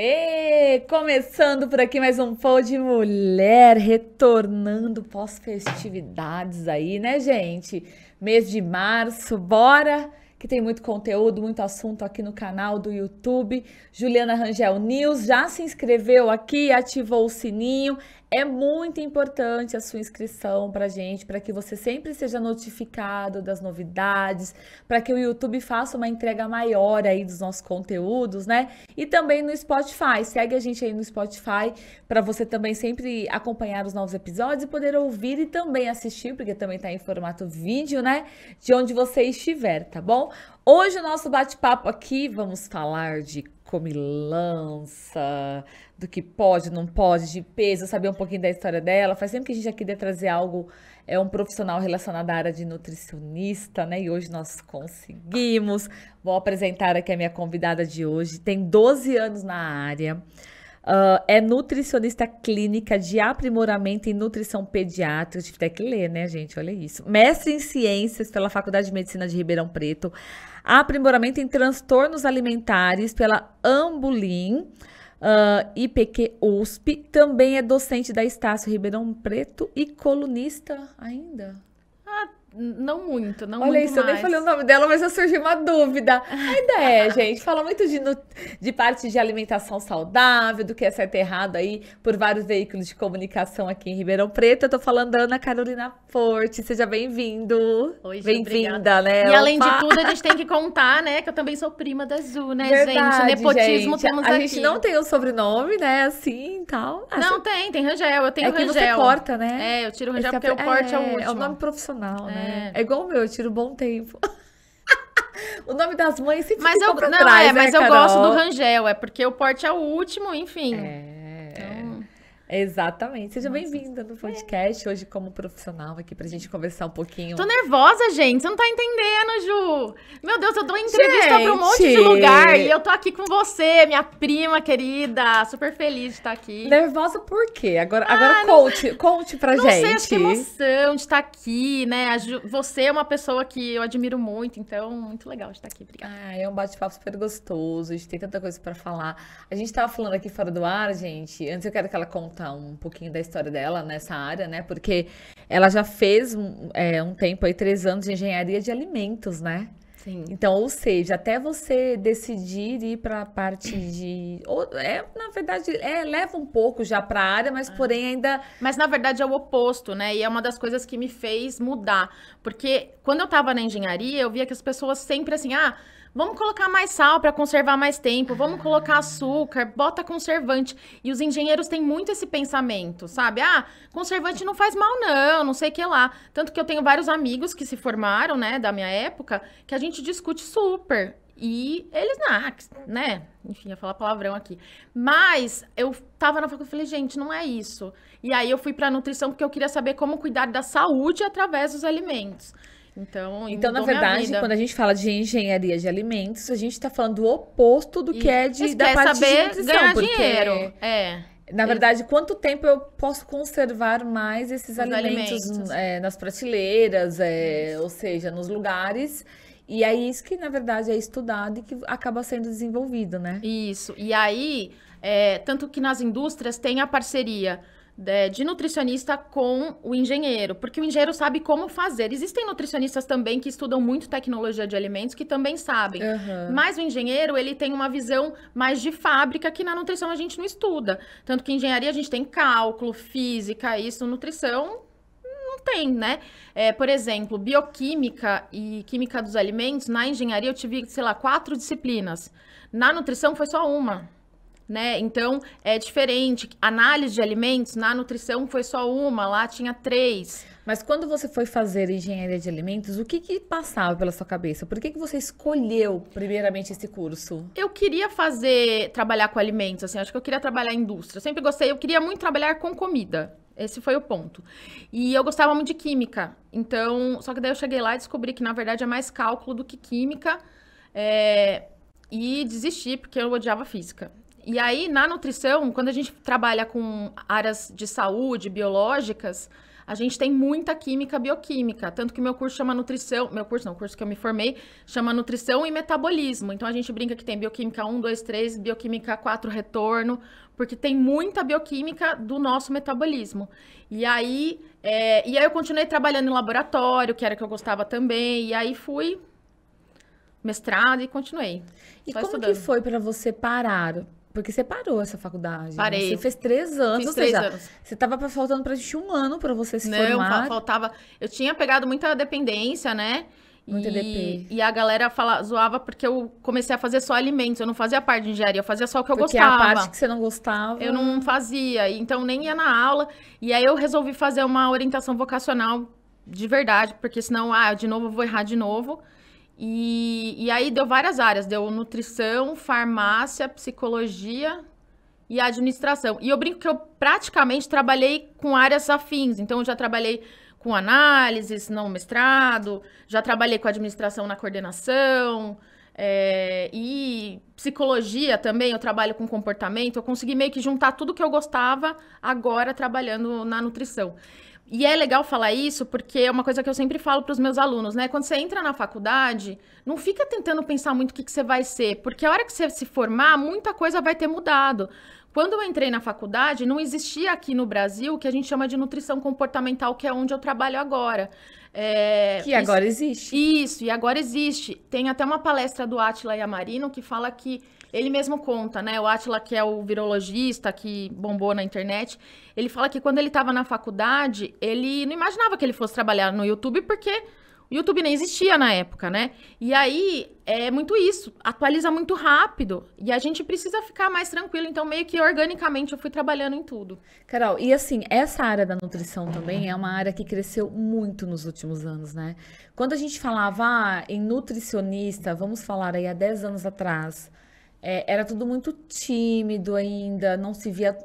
E começando por aqui mais um Pô de Mulher, retornando pós-festividades aí, né, gente? Mês de março, bora! Que tem muito conteúdo, muito assunto aqui no canal do YouTube. Juliana Rangel News, já se inscreveu aqui, ativou o sininho. É muito importante a sua inscrição pra gente, para que você sempre seja notificado das novidades, para que o YouTube faça uma entrega maior aí dos nossos conteúdos, né? E também no Spotify. Segue a gente aí no Spotify para você também sempre acompanhar os novos episódios e poder ouvir e também assistir, porque também tá em formato vídeo, né? De onde você estiver, tá bom? Hoje o nosso bate-papo aqui, vamos falar de comilança, do que pode, não pode, de peso, saber um pouquinho da história dela. Faz tempo que a gente aqui quer trazer algo, um profissional relacionado à área de nutricionista, né? E hoje nós conseguimos. Vou apresentar aqui a minha convidada de hoje. Tem 12 anos na área. É nutricionista clínica de aprimoramento em nutrição pediátrica. Tive até que ler, né, gente? Olha isso. Mestre em ciências pela Faculdade de Medicina de Ribeirão Preto. Aprimoramento em transtornos alimentares pela Ambulim. IPQ USP. Também é docente da Estácio Ribeirão Preto e colunista ainda. Não muito, não Olha muito isso, eu nem mais. falei o nome dela, mas já surgiu uma dúvida. Ainda é, gente. Fala muito de parte de alimentação saudável, do que é certo e errado aí, por vários veículos de comunicação aqui em Ribeirão Preto. Eu tô falando da Ana Carolina Forte. Seja bem-vindo. Oi, Ju, Bem-vinda, obrigada. né? E além de Opa! tudo, a gente tem que contar, né, que eu também sou prima da Zu, né, Verdade, gente? Nepotismo gente. temos A aqui. gente não tem o sobrenome, né? Assim e tal. Não, tem Rangel, eu tenho É que Rangel. você corta, né? É, eu tiro o Rangel Esse porque o corte é o último. É o nome profissional, né? É. É igual o meu, eu tiro Bom Tempo. O nome das mães sempre Mas ficou eu, pra não, trás, né, mas eu Carol? gosto do Rangel, é porque o porte é o último, enfim. Então, Exatamente. Seja Nossa. bem-vinda no podcast hoje como profissional aqui pra gente conversar um pouquinho. tô nervosa, gente. Você não tá entendendo, Ju. Meu Deus, eu dou entrevista pra um monte de Gente! lugar e eu tô aqui com você, minha prima querida. Super feliz de estar aqui. Nervosa por quê? Agora conte pra Não gente. sei, acho que emoção de estar aqui, né? Você é uma pessoa que eu admiro muito, então, muito legal de estar aqui. Obrigada. É um bate-papo super gostoso, a gente tem tanta coisa pra falar. A gente tava falando aqui fora do ar, gente. Antes eu quero que ela conte um pouquinho da história dela nessa área, né? Porque ela já fez um tempo aí, 3 anos de engenharia de alimentos, né? Sim. Então, ou seja, até você decidir ir para a parte de... na verdade, leva um pouco já para a área, mas porém ainda... Mas, na verdade, é o oposto, né? E é uma das coisas que me fez mudar. Porque quando eu tava na engenharia, eu via que as pessoas sempre assim, vamos colocar mais sal para conservar mais tempo, vamos colocar açúcar, bota conservante. E os engenheiros têm muito esse pensamento, sabe? Conservante não faz mal não sei o que lá. Tanto que eu tenho vários amigos que se formaram, né, da minha época, que a gente discute super. E eles, né? Enfim, ia falar palavrão aqui. Mas eu tava na faculdade e falei, gente, não é isso. E aí eu fui pra nutrição porque eu queria saber como cuidar da saúde através dos alimentos. Então, na verdade, quando a gente fala de engenharia de alimentos, a gente está falando do oposto do que é da parte de nutrição. Ganhar porque, dinheiro. na verdade, quanto tempo eu posso conservar mais esses alimentos nas prateleiras, ou seja, nos lugares. E é isso que, na verdade, é estudado e que acaba sendo desenvolvido, né? Isso. E aí, tanto que nas indústrias tem a parceria de nutricionista com o engenheiro, porque o engenheiro sabe como fazer. Existem nutricionistas também que estudam muito tecnologia de alimentos, que também sabem. Uhum. Mas o engenheiro, ele tem uma visão mais de fábrica, que na nutrição a gente não estuda. Tanto que em engenharia a gente tem cálculo, física, isso, nutrição não tem, né? Por exemplo, bioquímica e química dos alimentos, na engenharia eu tive, 4 disciplinas. Na nutrição foi só uma. Né? Então, é diferente. Análise de alimentos, na nutrição foi só uma, lá tinha 3. Mas quando você foi fazer engenharia de alimentos, o que passava pela sua cabeça? Por que você escolheu, primeiramente, esse curso? Eu queria trabalhar com alimentos, assim, acho que eu queria trabalhar em indústria. Eu sempre gostei, eu queria muito trabalhar com comida. Esse foi o ponto. E eu gostava muito de química. Então, só que daí eu cheguei lá e descobri que, na verdade, é mais cálculo do que química. E desisti, porque eu odiava física. E aí, na nutrição, quando a gente trabalha com áreas de saúde, biológicas, a gente tem muita química bioquímica. Tanto que meu curso chama nutrição... Meu curso não, o curso que eu me formei chama nutrição e metabolismo. Então, a gente brinca que tem bioquímica 1, 2, 3, bioquímica 4, retorno. Porque tem muita bioquímica do nosso metabolismo. E aí eu continuei trabalhando em laboratório, que era que eu gostava também. E aí fui mestrado e continuei. E como estudando. Que foi para você parar? Porque você parou essa faculdade. Parei. Né? Você fez 3 anos. Fiz 3 anos. Você tava faltando pra gente 1 ano para você se formar. Não, faltava... Eu tinha pegado muita dependência, né? Muito EDP. E a galera zoava porque eu comecei a fazer só alimentos. Eu não fazia parte de engenharia, eu fazia só o que eu gostava. Porque a parte que você não gostava... Eu não fazia, então nem ia na aula. E aí eu resolvi fazer uma orientação vocacional de verdade, porque senão, de novo eu vou errar de novo. E aí deu várias áreas, deu nutrição, farmácia, psicologia e administração. E eu brinco que eu praticamente trabalhei com áreas afins, então eu já trabalhei com análises no mestrado, já trabalhei com administração na coordenação, e psicologia também, eu trabalho com comportamento, eu consegui meio que juntar tudo que eu gostava agora trabalhando na nutrição. E é legal falar isso porque é uma coisa que eu sempre falo para os meus alunos, né? Quando você entra na faculdade, não fica tentando pensar muito o que você vai ser, porque a hora que você se formar, muita coisa vai ter mudado. Quando eu entrei na faculdade, não existia aqui no Brasil o que a gente chama de nutrição comportamental, que é onde eu trabalho agora. Que agora existe. Isso, e agora existe. Tem até uma palestra do Átila Yamarino que fala que ele mesmo conta, né? O Átila, que é o virologista que bombou na internet, ele fala que quando ele estava na faculdade, ele não imaginava que ele fosse trabalhar no YouTube, porque o YouTube nem existia na época, né? E aí, é muito isso, atualiza muito rápido, e a gente precisa ficar mais tranquilo, então meio que organicamente eu fui trabalhando em tudo. Carol, e assim, essa área da nutrição também é uma área que cresceu muito nos últimos anos, né? Quando a gente falava em nutricionista, vamos falar aí há 10 anos atrás, era tudo muito tímido ainda, não se via...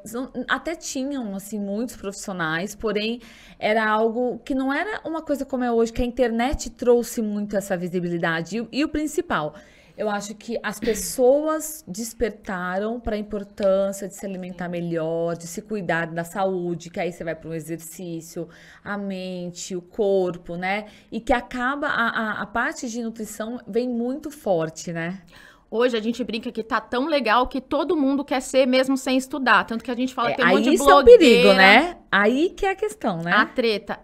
Até tinham, assim, muitos profissionais, porém, era algo que não era uma coisa como é hoje, que a internet trouxe muito essa visibilidade. E o principal, eu acho que as pessoas despertaram para a importância de se alimentar melhor, de se cuidar da saúde, que aí você vai para um exercício, a mente, o corpo, né? E que acaba... A parte de nutrição vem muito forte, né? Hoje a gente brinca que tá tão legal que todo mundo quer ser mesmo sem estudar. Tanto que a gente fala que tem um monte de blogueira. Isso é um perigo, né? Aí que é a questão, né? A treta,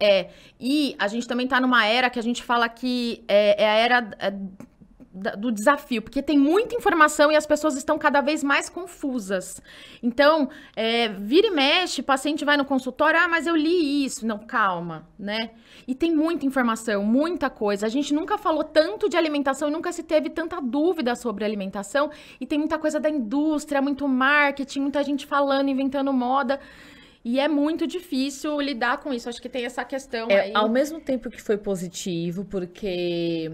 E a gente também tá numa era que a gente fala que é a era do desafio, porque tem muita informação e as pessoas estão cada vez mais confusas. Então, vira e mexe, o paciente vai no consultório, mas eu li isso. Não, calma, né? E tem muita informação, muita coisa. A gente nunca falou tanto de alimentação e nunca se teve tanta dúvida sobre alimentação. E tem muita coisa da indústria, muito marketing, muita gente falando, inventando moda. E é muito difícil lidar com isso. Acho que tem essa questão aí. Ao mesmo tempo que foi positivo, porque...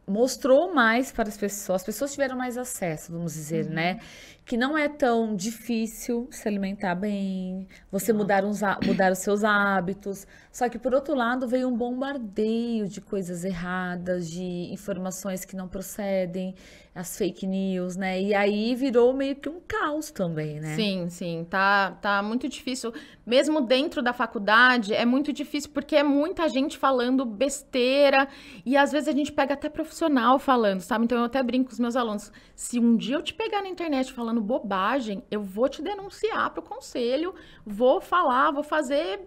mostrou mais para as pessoas tiveram mais acesso, vamos dizer, né? Que não é tão difícil se alimentar bem, você mudar os seus hábitos. Só que, por outro lado, veio um bombardeio de coisas erradas, de informações que não procedem, as fake news, né? E aí virou meio que um caos também, né? Sim. Tá muito difícil. Mesmo dentro da faculdade, é muito difícil, porque é muita gente falando besteira. E às vezes a gente pega até profissional falando, sabe? Então eu até brinco com os meus alunos. Se um dia eu te pegar na internet falando bobagem, eu vou te denunciar pro conselho, vou falar, vou fazer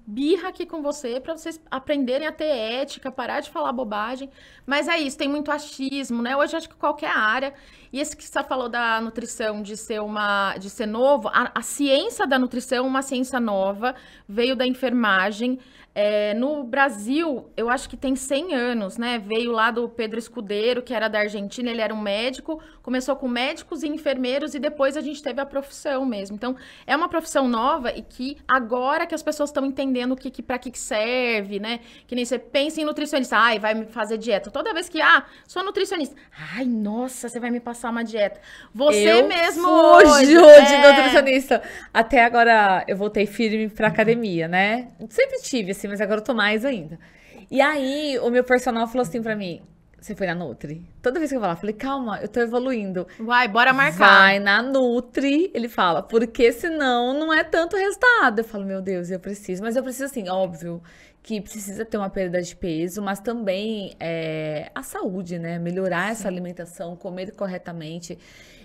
birra aqui com você para vocês aprenderem a ter ética, parar de falar bobagem. Mas é isso, tem muito achismo, né? Hoje acho que qualquer área. E esse que você falou da nutrição de ser novo, a ciência da nutrição é uma ciência nova, veio da enfermagem. No Brasil, eu acho que tem 100 anos, né? Veio lá do Pedro Escudeiro, que era da Argentina, ele era um médico, começou com médicos e enfermeiros e depois a gente teve a profissão mesmo. Então, é uma profissão nova e que agora que as pessoas estão entendendo para que serve, né? Que nem você pensa em nutricionista, vai me fazer dieta. Toda vez que, sou nutricionista, nossa, você vai me passar uma dieta. Você mesmo fujo de nutricionista. Até agora eu voltei firme pra academia, né? Sempre tive, assim, mas agora eu tô mais ainda. E aí, o meu personal falou assim pra mim, Você foi na Nutri? Toda vez que eu vou lá, eu falei, calma, eu tô evoluindo. Vai, bora marcar. Vai na Nutri, ele fala, porque senão não é tanto resultado. Eu falo, meu Deus, eu preciso. Mas eu preciso, assim, óbvio, que precisa ter uma perda de peso, mas também a saúde, né? Melhorar essa alimentação, comer corretamente.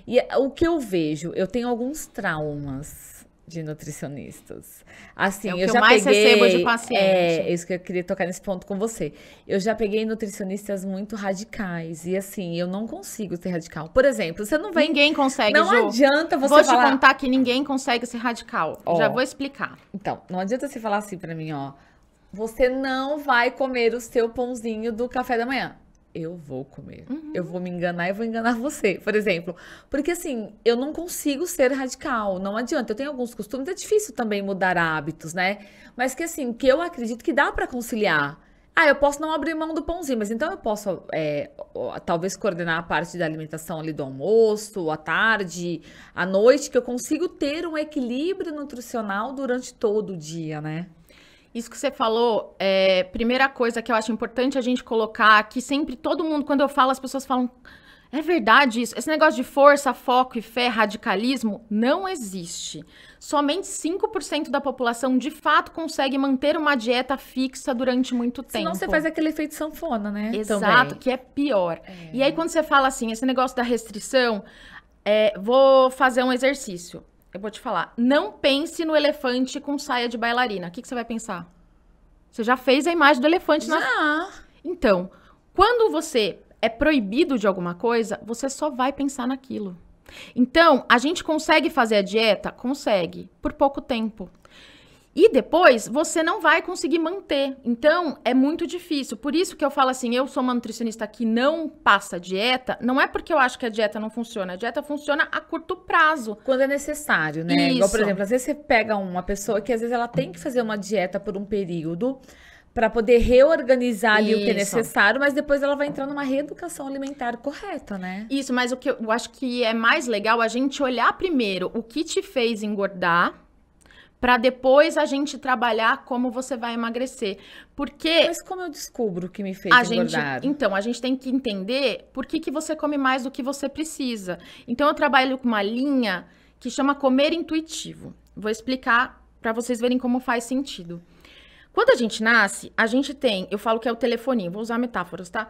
E o que eu vejo, eu tenho alguns traumas de nutricionistas. Assim, É o eu que já eu mais peguei, recebo de paciente. é isso que eu queria tocar nesse ponto com você. Eu já peguei nutricionistas muito radicais e assim, eu não consigo ser radical. Por exemplo, você não vem, Ninguém consegue, não Ju. adianta você Vou falar, te contar que ninguém consegue ser radical. Ó. Já vou explicar. então, não adianta você falar assim pra mim, ó, você não vai comer o seu pãozinho do café da manhã. Eu vou comer. Eu vou me enganar e vou enganar você, por exemplo. Porque assim, eu não consigo ser radical. Não adianta. Eu tenho alguns costumes. É difícil também mudar hábitos, né? Mas que assim, que eu acredito que dá pra conciliar. Ah, eu posso não abrir mão do pãozinho, mas então eu posso talvez coordenar a parte da alimentação ali do almoço, à tarde, à noite, que eu consigo ter um equilíbrio nutricional durante todo o dia, né? Isso que você falou, primeira coisa que eu acho importante a gente colocar, que sempre todo mundo, quando eu falo, as pessoas falam, é verdade isso? Esse negócio de força, foco e fé, radicalismo, não existe. Somente 5% da população, de fato, consegue manter uma dieta fixa durante muito tempo. Senão você faz aquele efeito sanfona, né? Exato, Também. que é pior. E aí, quando você fala assim, esse negócio da restrição, vou fazer um exercício. Eu vou te falar, não pense no elefante com saia de bailarina. O que você vai pensar? Você já fez a imagem do elefante na... Já. Então, quando você é proibido de alguma coisa, você só vai pensar naquilo. Então, a gente consegue fazer a dieta? Consegue, por pouco tempo. E depois, você não vai conseguir manter. Então, é muito difícil. Por isso que eu falo assim, eu sou uma nutricionista que não passa dieta, não é porque eu acho que a dieta não funciona. A dieta funciona a curto prazo. Quando é necessário, né? Isso. Igual, por exemplo, às vezes você pega uma pessoa que às vezes ela tem que fazer uma dieta por um período para poder reorganizar ali o que é Isso. necessário, mas depois ela vai entrar numa reeducação alimentar correta, né? Isso, mas o que eu acho que é mais legal a gente olhar primeiro o que te fez engordar, para depois a gente trabalhar como você vai emagrecer. Porque Mas como eu descubro o que me fez a gente, engordar? então, a gente tem que entender por que você come mais do que você precisa. Então, eu trabalho com uma linha que chama comer intuitivo. Vou explicar para vocês verem como faz sentido. Quando a gente nasce, a gente tem, eu falo que é o telefoninho, vou usar metáforas, tá?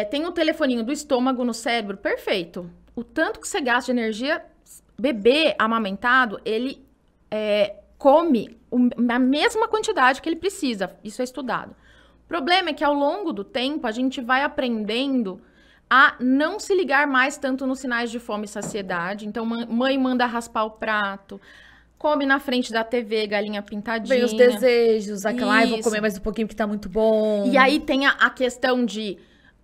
Tem o telefoninho do estômago no cérebro, perfeito. O tanto que você gasta de energia, bebê amamentado, ele come a mesma quantidade que ele precisa. Isso é estudado. O problema é que ao longo do tempo a gente vai aprendendo a não se ligar mais tanto nos sinais de fome e saciedade. Então, mãe manda raspar o prato, come na frente da TV, galinha pintadinha. Vem os desejos, aquela, ai, vou Isso. comer mais um pouquinho porque tá muito bom. E aí tem a questão de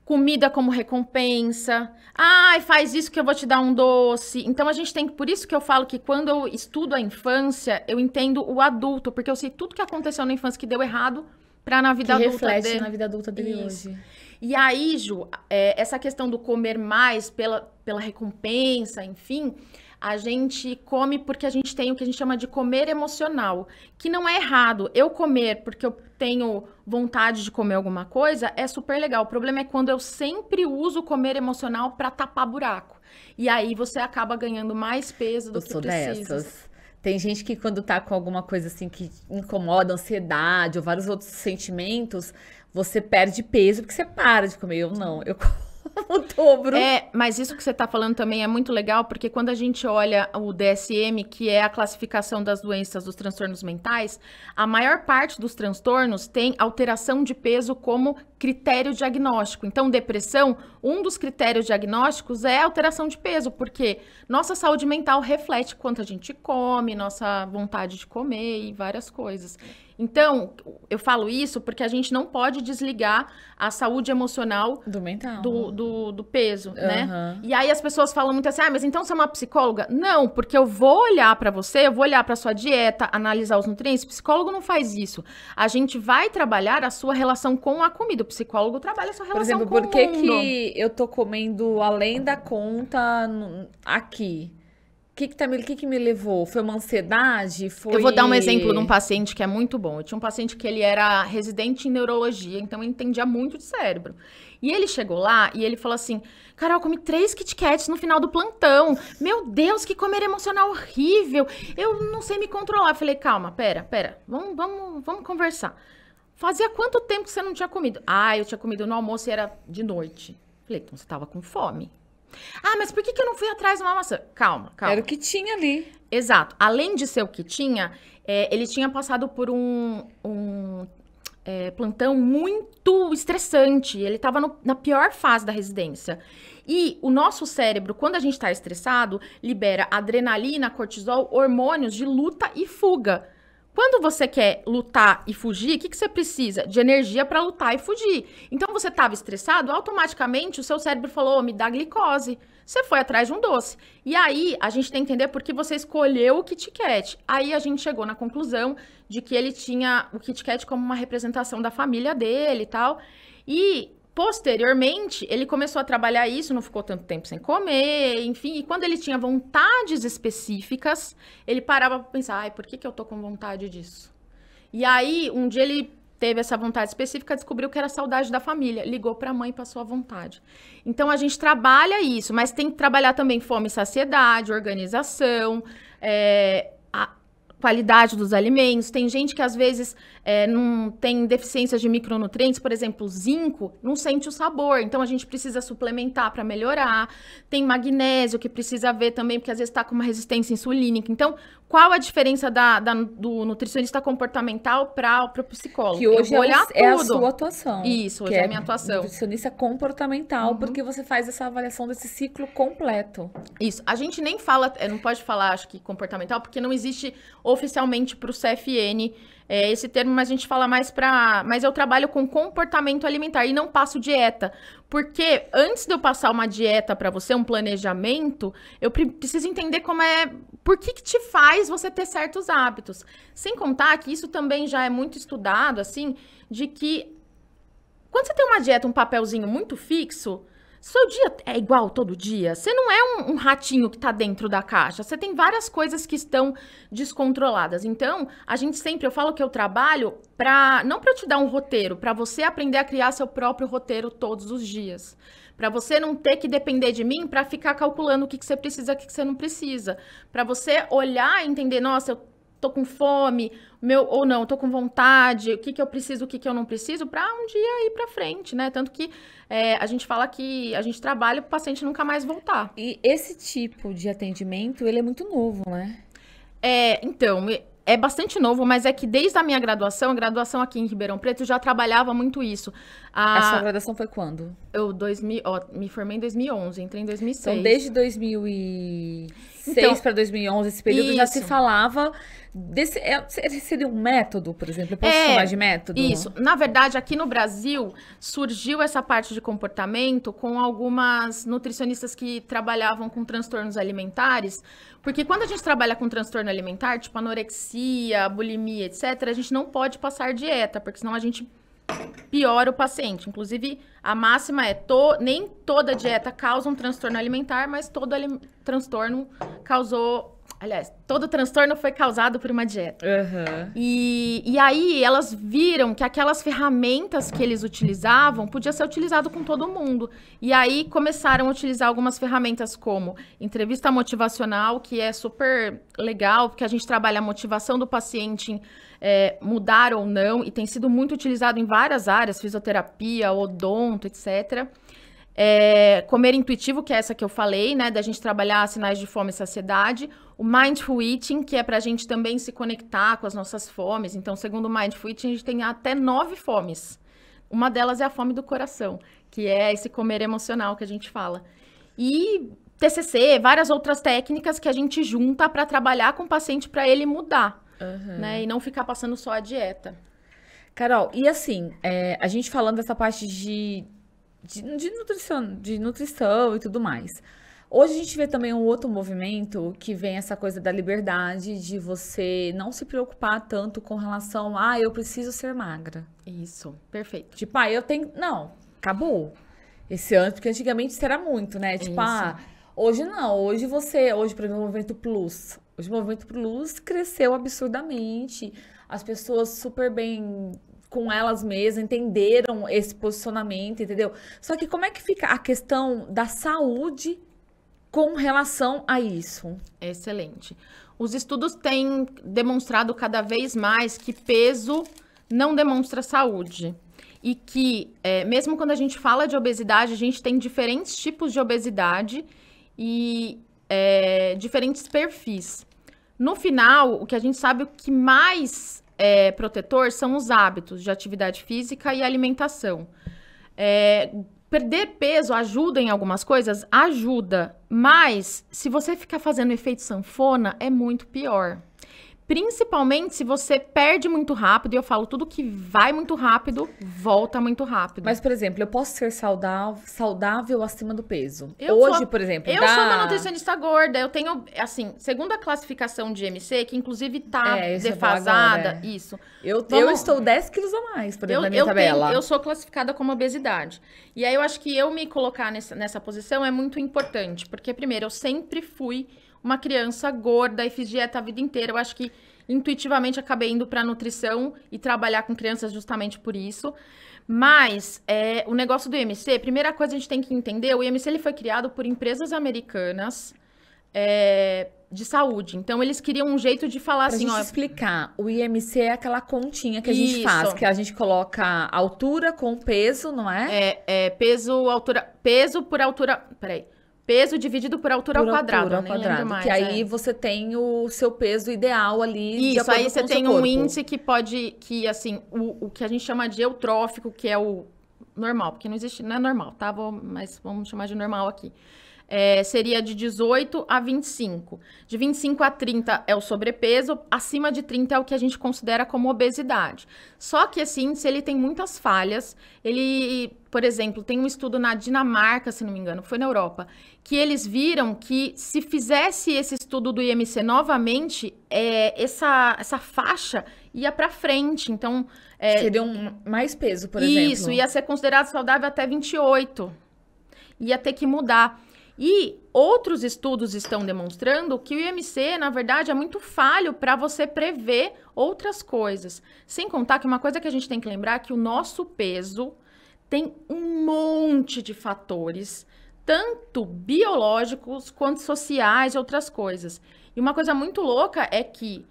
comida como recompensa. Ai, faz isso que eu vou te dar um doce. Então, a gente tem que... Por isso que eu falo que quando eu estudo a infância, eu entendo o adulto. Porque eu sei tudo que aconteceu na infância que deu errado pra na vida que adulta reflete dele. na vida adulta dele Isso. hoje. E aí, Ju, essa questão do comer mais pela recompensa, enfim, a gente come porque a gente tem o que a gente chama de comer emocional, que não é errado. Eu comer porque eu tenho vontade de comer alguma coisa é super legal. O problema é quando eu sempre uso o comer emocional para tapar buraco. E aí você acaba ganhando mais peso do Eu que sou precisa. dessas. Tem gente que quando tá com alguma coisa assim que incomoda, ansiedade ou vários outros sentimentos, você perde peso porque você para de comer. Eu não, eu como o dobro. Mas isso que você está falando também é muito legal, porque quando a gente olha o DSM, que é a classificação das doenças dos transtornos mentais, a maior parte dos transtornos tem alteração de peso como critério diagnóstico. Então, depressão, um dos critérios diagnósticos é alteração de peso, porque nossa saúde mental reflete quanto a gente come, nossa vontade de comer e várias coisas. Então, eu falo isso porque a gente não pode desligar a saúde emocional Do mental. do peso, né? Aham. E aí as pessoas falam muito assim, mas então você é uma psicóloga? Não, porque eu vou olhar pra você, eu vou olhar pra sua dieta, analisar os nutrientes. O psicólogo não faz isso. A gente vai trabalhar a sua relação com a comida. O psicólogo trabalha a sua Por relação exemplo, com o por que mundo. que eu tô comendo além da conta aqui? que me levou? Foi uma ansiedade? Foi... Eu vou dar um exemplo de um paciente que é muito bom. Eu tinha um paciente que ele era residente em neurologia, então ele entendia muito de cérebro. E ele chegou lá e ele falou assim, Carol, comi 3 Kit Kats no final do plantão. Meu Deus, que comer emocional horrível. Eu não sei me controlar. Eu falei, calma, pera. Vamos conversar. Fazia quanto tempo que você não tinha comido? Ah, eu tinha comido no almoço e era de noite. Falei, então você tava com fome. Ah, mas por que eu não fui atrás de uma maçã? Calma. Era o que tinha ali. Exato. Além de ser o que tinha, ele tinha passado por um plantão muito estressante. Ele estava na pior fase da residência. E o nosso cérebro, quando a gente está estressado, libera adrenalina, cortisol, hormônios de luta e fuga. Quando você quer lutar e fugir, o que você precisa? De energia para lutar e fugir. Então, você estava estressado, automaticamente o seu cérebro falou, me dá glicose. Você foi atrás de um doce. E aí, a gente tem que entender por que você escolheu o Kit Kat. Aí, a gente chegou na conclusão de que ele tinha o Kit Kat como uma representação da família dele e tal. E... posteriormente, ele começou a trabalhar isso, não ficou tanto tempo sem comer, enfim. E quando ele tinha vontades específicas, ele parava para pensar, ai, por que eu tô com vontade disso? E aí, um dia ele teve essa vontade específica, descobriu que era saudade da família. Ligou para a mãe e passou a vontade. Então, a gente trabalha isso, mas tem que trabalhar também fome e saciedade, organização, a qualidade dos alimentos. Tem gente que, às vezes, não tem deficiências de micronutrientes, por exemplo, zinco, não sente o sabor. Então, a gente precisa suplementar para melhorar. Tem magnésio, que precisa ver também, porque às vezes está com uma resistência insulínica. Então, qual a diferença do nutricionista comportamental para o psicólogo? Que hoje é a sua atuação. Isso, hoje é a minha atuação. Nutricionista comportamental, porque você faz essa avaliação desse ciclo completo. Isso. A gente nem fala, não pode falar, acho que comportamental, porque não existe oficialmente para o CFN esse termo, mas a gente fala mais mas eu trabalho com comportamento alimentar e não passo dieta. Porque antes de eu passar uma dieta para você, um planejamento, eu preciso entender por que te faz você ter certos hábitos. Sem contar que isso também já é muito estudado, assim, de que quando você tem uma dieta, um papelzinho muito fixo, seu dia é igual todo dia. Você não é um ratinho que tá dentro da caixa. Você tem várias coisas que estão descontroladas. Então, eu falo que eu trabalho não para te dar um roteiro, para você aprender a criar seu próprio roteiro todos os dias. Para você não ter que depender de mim para ficar calculando o que você precisa e o que você não precisa. Para você olhar e entender, nossa, eu tô com fome, ou não, tô com vontade, o que eu preciso, o que eu não preciso, para um dia ir para frente, né? Tanto que a gente fala que a gente trabalha para o paciente nunca mais voltar. E esse tipo de atendimento, ele é muito novo, né? Então, é bastante novo, mas é que desde a minha graduação, a graduação aqui em Ribeirão Preto, eu já trabalhava muito isso. A sua graduação foi quando? Eu me formei em 2011, entrei em 2006. Então, desde 2006 para 2011, esse período isso. já se falava seria um método, por exemplo? Eu posso chamar de método? Isso. Na verdade, aqui no Brasil, surgiu essa parte de comportamento com algumas nutricionistas que trabalhavam com transtornos alimentares, porque quando a gente trabalha com transtorno alimentar, tipo anorexia, bulimia, etc., a gente não pode passar dieta, porque senão a gente piora o paciente. Inclusive, a máxima nem toda dieta causa um transtorno alimentar, mas todo transtorno causou... Aliás, todo transtorno foi causado por uma dieta. Uhum. E aí, elas viram que aquelas ferramentas que eles utilizavam podia ser utilizado com todo mundo. E aí, começaram a utilizar algumas ferramentas como entrevista motivacional, que é super legal, porque a gente trabalha a motivação do paciente mudar ou não, e tem sido muito utilizado em várias áreas, fisioterapia, odonto, etc., comer intuitivo, que é essa que eu falei, né? Da gente trabalhar sinais de fome e saciedade. O Mindful Eating, que é pra gente também se conectar com as nossas fomes. Então, segundo o Mindful Eating, a gente tem até 9 fomes. Uma delas é a fome do coração, que é esse comer emocional que a gente fala. E TCC, várias outras técnicas que a gente junta para trabalhar com o paciente para ele mudar, né? E não ficar passando só a dieta. Carol, e assim, a gente falando dessa parte de nutrição e tudo mais. Hoje a gente vê também um outro movimento que vem essa coisa da liberdade, de você não se preocupar tanto com relação a eu preciso ser magra. Isso, perfeito. Tipo, eu tenho... Não, acabou. Esse ano, porque antigamente isso era muito, né? Tipo, Hoje não, hoje, por exemplo, o Movimento Plus. Hoje o Movimento Plus cresceu absurdamente. As pessoas super bem com elas mesmas, entenderam esse posicionamento, entendeu? Só que como é que fica a questão da saúde com relação a isso? Excelente. Os estudos têm demonstrado cada vez mais que peso não demonstra saúde. E que, mesmo quando a gente fala de obesidade, a gente tem diferentes tipos de obesidade e diferentes perfis. No final, o que a gente sabe, o que mais é protetor são os hábitos de atividade física e alimentação. Perder peso ajuda em algumas coisas? Ajuda. Mas, se você ficar fazendo efeito sanfona, é muito pior. Principalmente se você perde muito rápido, e eu falo, tudo que vai muito rápido, volta muito rápido. Mas, por exemplo, eu posso ser saudável acima do peso. Por exemplo, eu sou uma nutricionista gorda, eu tenho, assim, segundo a classificação de IMC, que inclusive tá defasada, isso. Eu estou 10 quilos a mais, por exemplo, na minha tabela. Eu sou classificada como obesidade. E aí eu acho que eu me colocar nessa posição é muito importante, porque, primeiro, eu sempre fui uma criança gorda e fiz dieta a vida inteira. Eu acho que intuitivamente acabei indo para nutrição e trabalhar com crianças justamente por isso. Mas o negócio do IMC, primeira coisa a gente tem que entender, o IMC ele foi criado por empresas americanas de saúde. Então, eles queriam um jeito de falar pra assim, gente explicar, o IMC é aquela continha que a gente faz, que a gente coloca altura com peso, não é? Peso por altura, peraí. Peso dividido por altura ao quadrado. Mais, que aí você tem o seu peso ideal ali. Isso, aí você tem um índice que assim, o que a gente chama de eutrófico, que é o normal, porque não é normal, tá? Mas vamos chamar de normal aqui. Seria de 18 a 25. De 25 a 30 é o sobrepeso, acima de 30 é o que a gente considera como obesidade. Só que esse índice, ele tem muitas falhas. Ele, por exemplo, tem um estudo na Dinamarca, se não me engano, foi na Europa, que eles viram que se fizesse esse estudo do IMC novamente, essa faixa ia para frente. Então, seria mais peso, por exemplo. Isso, ia ser considerado saudável até 28. Ia ter que mudar. E outros estudos estão demonstrando que o IMC, na verdade, é muito falho para você prever outras coisas. Sem contar que uma coisa que a gente tem que lembrar é que o nosso peso tem um monte de fatores, tanto biológicos quanto sociais e outras coisas. E uma coisa muito louca é que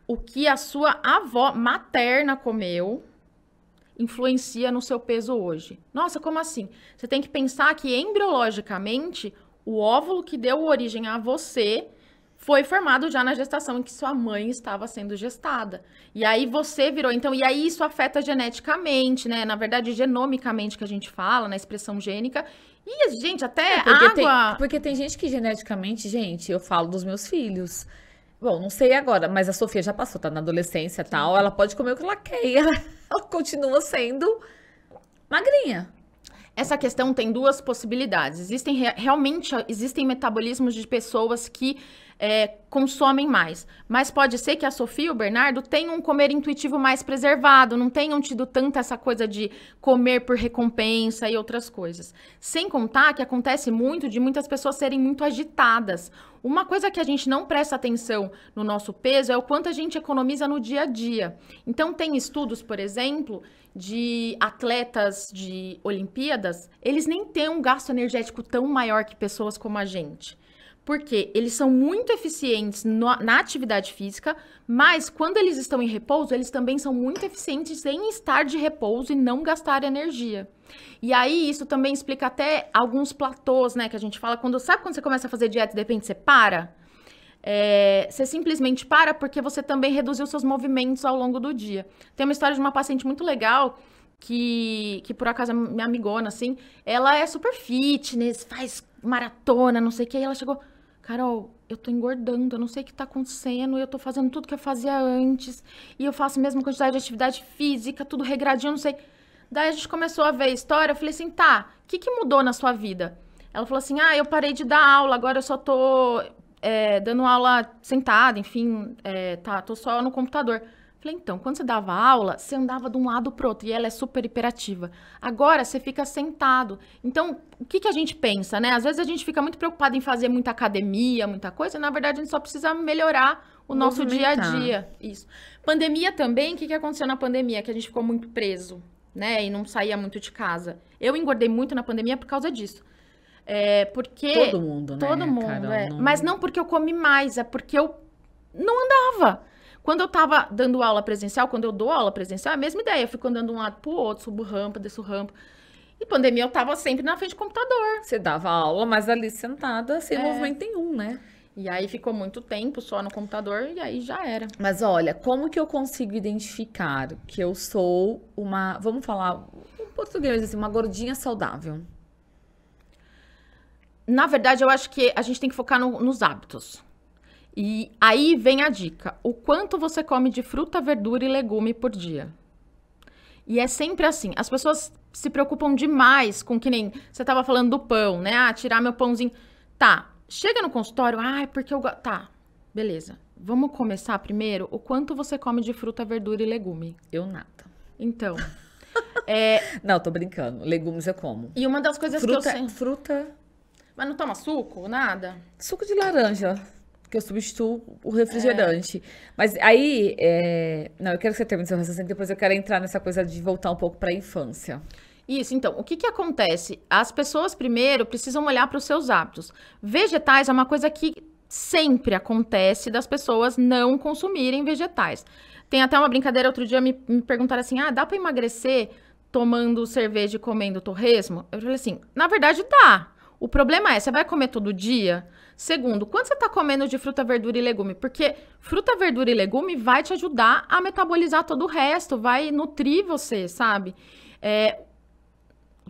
o que a sua avó materna comeu influencia no seu peso hoje. Nossa, como assim? Você tem que pensar que embriologicamente o óvulo que deu origem a você foi formado já na gestação em que sua mãe estava sendo gestada. E aí você virou, então, e aí isso afeta geneticamente, né? Na verdade, genomicamente que a gente fala, na expressão gênica. E, gente, até água... Porque tem gente que geneticamente, gente, eu falo dos meus filhos. Bom, não sei agora, mas a Sofia já passou, tá na adolescência e tal. Ela pode comer o que ela quer e ela continua sendo magrinha. Essa questão tem duas possibilidades. Realmente existem metabolismos de pessoas que consomem mais. Mas pode ser que a Sofia e o Bernardo tenham um comer intuitivo mais preservado, não tenham tido tanta essa coisa de comer por recompensa e outras coisas. Sem contar que acontece muito de muitas pessoas serem muito agitadas. Uma coisa que a gente não presta atenção no nosso peso é o quanto a gente economiza no dia a dia. Então, tem estudos, por exemplo, de atletas de Olimpíadas, eles nem têm um gasto energético tão maior que pessoas como a gente. Porque eles são muito eficientes na atividade física, mas quando eles estão em repouso, eles também são muito eficientes em estar de repouso e não gastar energia. E aí, isso também explica até alguns platôs, né, que a gente fala. Sabe quando você começa a fazer dieta e de repente você para? Você simplesmente para porque você também reduziu seus movimentos ao longo do dia. Tem uma história de uma paciente muito legal que por acaso é minha amigona, assim, ela é super fitness, faz maratona, não sei o que, e ela chegou... Carol, eu tô engordando, eu não sei o que tá acontecendo, eu tô fazendo tudo que eu fazia antes, e eu faço a mesma quantidade de atividade física, tudo regradinho, não sei. Daí a gente começou a ver a história, eu falei assim, tá, o que mudou na sua vida? Ela falou assim, eu parei de dar aula, agora eu só tô dando aula sentada, enfim, tô só no computador. Falei, então, quando você dava aula, você andava de um lado pro outro, e ela é super hiperativa. Agora, você fica sentado. Então, o que a gente pensa, né? Às vezes a gente fica muito preocupado em fazer muita academia, muita coisa, na verdade, a gente só precisa melhorar o nosso dia a dia. Isso. Pandemia também, o que aconteceu na pandemia? Que a gente ficou muito preso, né? E não saía muito de casa. Eu engordei muito na pandemia por causa disso. Porque... Todo mundo, né? Todo mundo, Carol, não... Mas não porque eu comi mais, é porque eu não andava. Quando eu tava dando aula presencial, quando eu dou aula presencial, é a mesma ideia. Eu fico andando de um lado pro outro, subo rampa, desço rampa. E pandemia, eu tava sempre na frente do computador. Você dava aula, mas ali sentada, sem movimento nenhum, né? E aí ficou muito tempo só no computador e aí já era. Mas olha, como que eu consigo identificar que eu sou uma, vamos falar em português assim, uma gordinha saudável? Na verdade, eu acho que a gente tem que focar nos hábitos. E aí vem a dica. O quanto você come de fruta, verdura e legume por dia? E é sempre assim. As pessoas se preocupam demais com que nem... Você tava falando do pão, né? Ah, tirar meu pãozinho. Tá, chega no consultório. Ah, é porque eu... Tá, beleza. Vamos começar primeiro. O quanto você come de fruta, verdura e legume? Eu nada. Então... Não, tô brincando. Legumes eu como. E uma das coisas que eu sei... Fruta... Mas não toma suco? Nada? Suco de laranja. Que eu substituo o refrigerante. Mas aí, não, eu quero que você termine seu raciocínio, depois eu quero entrar nessa coisa de voltar um pouco para a infância. Isso, então, o que acontece? As pessoas, primeiro, precisam olhar para os seus hábitos. Vegetais é uma coisa que sempre acontece das pessoas não consumirem vegetais. Tem até uma brincadeira, outro dia me perguntaram assim, dá para emagrecer tomando cerveja e comendo torresmo? Eu falei assim, na verdade dá. O problema é, você vai comer todo dia? Segundo, quanto você está comendo de fruta, verdura e legume? Porque fruta, verdura e legume vai te ajudar a metabolizar todo o resto, vai nutrir você, sabe?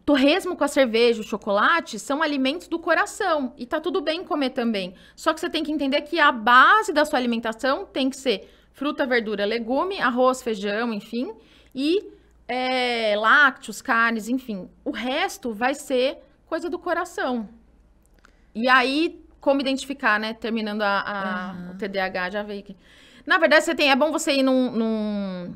Torresmo com a cerveja, o chocolate, são alimentos do coração. E tá tudo bem comer também. Só que você tem que entender que a base da sua alimentação tem que ser fruta, verdura, legume, arroz, feijão, enfim. E lácteos, carnes, enfim. O resto vai ser coisa do coração. E aí... Como identificar, né? Terminando o TDAH, já veio aqui. Na verdade, é bom você ir num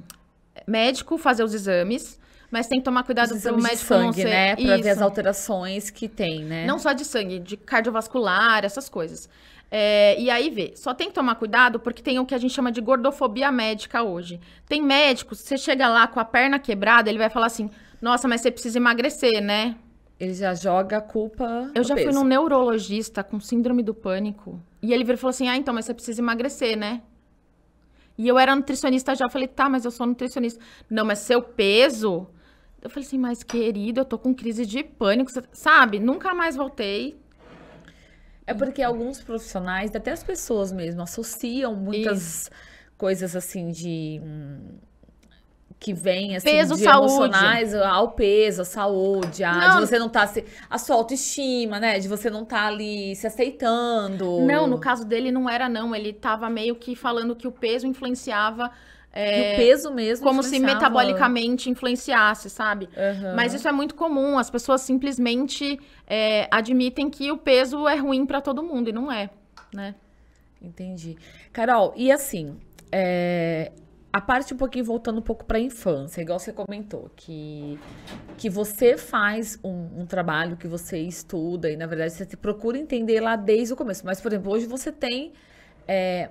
médico fazer os exames, mas tem que tomar cuidado pro médico de sangue, não ser... né? Pra ver as alterações que tem, né? Não só de sangue, de cardiovascular, essas coisas. E aí vê. Só tem que tomar cuidado porque tem o que a gente chama de gordofobia médica hoje. Tem médicos, você chega lá com a perna quebrada, ele vai falar assim, nossa, mas você precisa emagrecer, né? Ele já joga a culpa. Eu já fui num neurologista com síndrome do pânico. E ele virou e falou assim: então, mas você precisa emagrecer, né? E eu era nutricionista já. Falei, tá, mas eu sou nutricionista. Não, mas seu peso. Eu falei assim, mas querido, eu tô com crise de pânico. Sabe? Nunca mais voltei. É porque alguns profissionais, até as pessoas mesmo, associam muitas coisas assim de. Que vem, assim, peso, de saúde. Emocionais ao peso, à saúde, de você não tá a sua autoestima, né? De você não tá ali se aceitando. Não, no caso dele não era, não. Ele tava meio que falando que o peso influenciava... que o peso mesmo como se metabolicamente influenciasse, sabe? Mas isso é muito comum. As pessoas simplesmente admitem que o peso é ruim pra todo mundo, e não é, né? Entendi. Carol, e assim... A parte um pouquinho, voltando um pouco para a infância, igual você comentou, que você faz um trabalho, que você estuda e, na verdade, você procura entender lá desde o começo. Mas, por exemplo, hoje você tem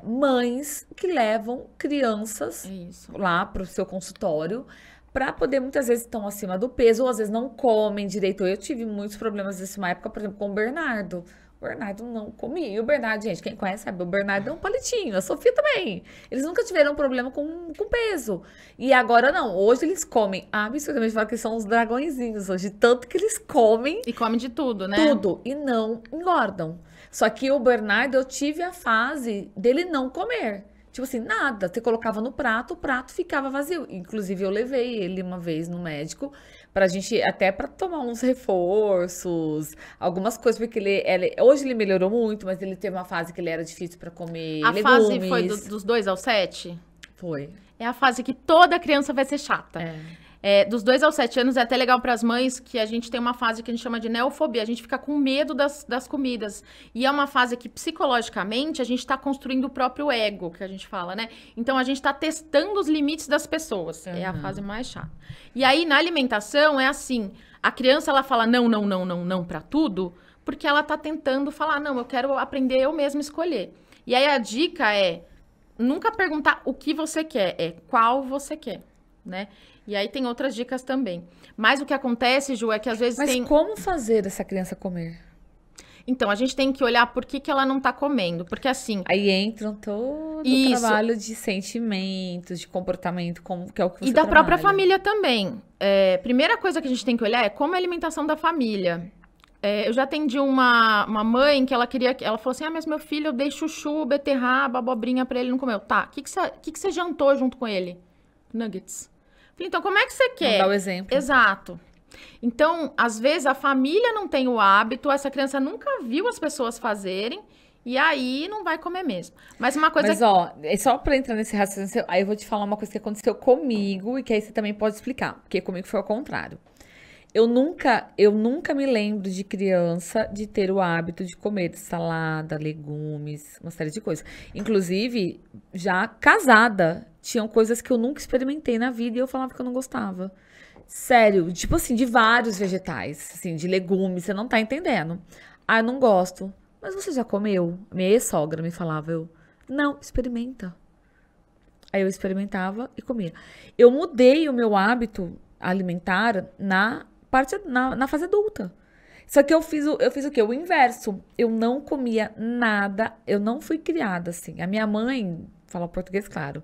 mães que levam crianças lá para o seu consultório para poder, muitas vezes, estão acima do peso ou, às vezes, não comem direito. Eu tive muitos problemas nessa época, por exemplo, com o Bernardo. O Bernardo não comia. E o Bernardo, gente, quem conhece sabe, o Bernardo é um palitinho, a Sofia também. Eles nunca tiveram problema com peso. E agora não, hoje eles comem absurdamente, falam que são os dragõezinhos hoje, tanto que eles comem. E comem de tudo, né? Tudo, e não engordam. Só que o Bernardo, eu tive a fase dele não comer. Tipo assim, nada. Você colocava no prato, o prato ficava vazio. Inclusive, eu levei ele uma vez no médico pra gente, até pra tomar uns reforços, algumas coisas, porque hoje ele melhorou muito, mas ele teve uma fase que ele era difícil pra comer legumes. A fase foi dos 2 aos 7? Foi. É a fase que toda criança vai ser chata. Dos 2 aos 7 anos é até legal para as mães que a gente tem uma fase que a gente chama de neofobia. A gente fica com medo das comidas. E é uma fase que, psicologicamente, a gente está construindo o próprio ego, que a gente fala, né? Então, a gente está testando os limites das pessoas. É a fase mais chata. E aí, na alimentação, é assim. A criança, ela fala não, não, não, não, não para tudo, porque ela tá tentando falar, não, eu quero aprender eu mesma escolher. E aí, a dica é nunca perguntar o que você quer, é qual você quer, né? E aí tem outras dicas também. Mas o que acontece, Ju, é que às vezes Mas tem... como fazer essa criança comer? Então, a gente tem que olhar por que ela não tá comendo. Porque assim... Aí entram todo o Isso. trabalho de sentimentos, de comportamento, como, que é o que você E da própria trabalha. família também. Primeira coisa que a gente tem que olhar é como é a alimentação da família. Eu já atendi uma mãe que ela queria... Ela falou assim, mas meu filho, eu dei chuchu, beterraba, abobrinha pra ele, não comeu. Tá, o que você jantou junto com ele? Nuggets. Falei, então, como é que você quer? Vamos dar o exemplo. Exato. Então, às vezes, a família não tem o hábito, essa criança nunca viu as pessoas fazerem, e aí não vai comer mesmo. Mas uma coisa... Mas, ó, é só pra entrar nesse raciocínio, aí eu vou te falar uma coisa que aconteceu comigo, e que aí você também pode explicar, porque comigo foi ao contrário. Eu nunca me lembro de criança de ter o hábito de comer salada, legumes, uma série de coisas. Inclusive, já casada, tinham coisas que eu nunca experimentei na vida e eu falava que eu não gostava. Sério, tipo assim, de vários vegetais, assim, de legumes, você não tá entendendo. Ah, eu não gosto. Mas você já comeu? Minha ex-sogra me falava, não, experimenta. Aí eu experimentava e comia. Eu mudei o meu hábito alimentar na fase adulta. Só que eu fiz o quê? O inverso. Eu não comia nada, eu não fui criada assim. A minha mãe, fala português claro,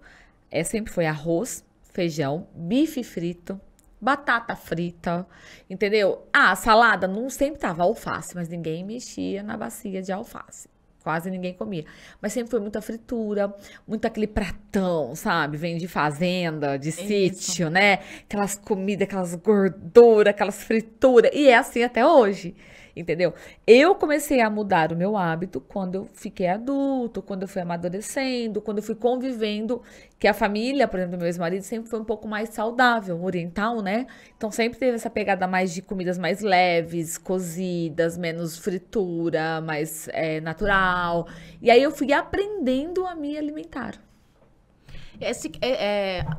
sempre foi arroz, feijão, bife frito, batata frita, entendeu? Salada não sempre tava alface, mas ninguém mexia na bacia de alface. Quase ninguém comia. Mas sempre foi muita fritura, muito aquele pratão, sabe? Vem de fazenda, de sítio, né? Aquelas comidas, aquelas gorduras, aquelas frituras. E é assim até hoje, entendeu? Eu comecei a mudar o meu hábito quando eu fiquei adulto, quando eu fui amadurecendo, quando eu fui convivendo, que a família, por exemplo, do meu ex-marido sempre foi um pouco mais saudável, oriental, né? Então sempre teve essa pegada mais de comidas mais leves, cozidas, menos fritura, mais natural. E aí eu fui aprendendo a me alimentar.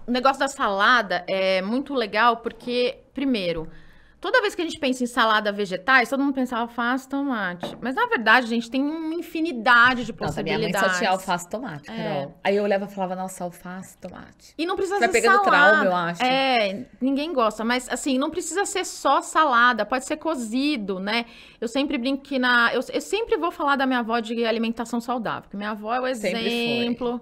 O negócio da salada é muito legal porque, primeiro, toda vez que a gente pensa em salada vegetais, todo mundo pensa alface, tomate. Mas, na verdade, a gente tem uma infinidade de Nossa, minha possibilidades. mãe só tinha alface e tomate, Carol. Aí eu olhava e falava, nossa, alface, tomate. E não precisa Vai ser pegando salada. trauma, eu acho. Ninguém gosta. Mas, assim, não precisa ser só salada. Pode ser cozido, né? Eu sempre brinco que eu sempre vou falar da minha avó de alimentação saudável. Porque minha avó é o exemplo.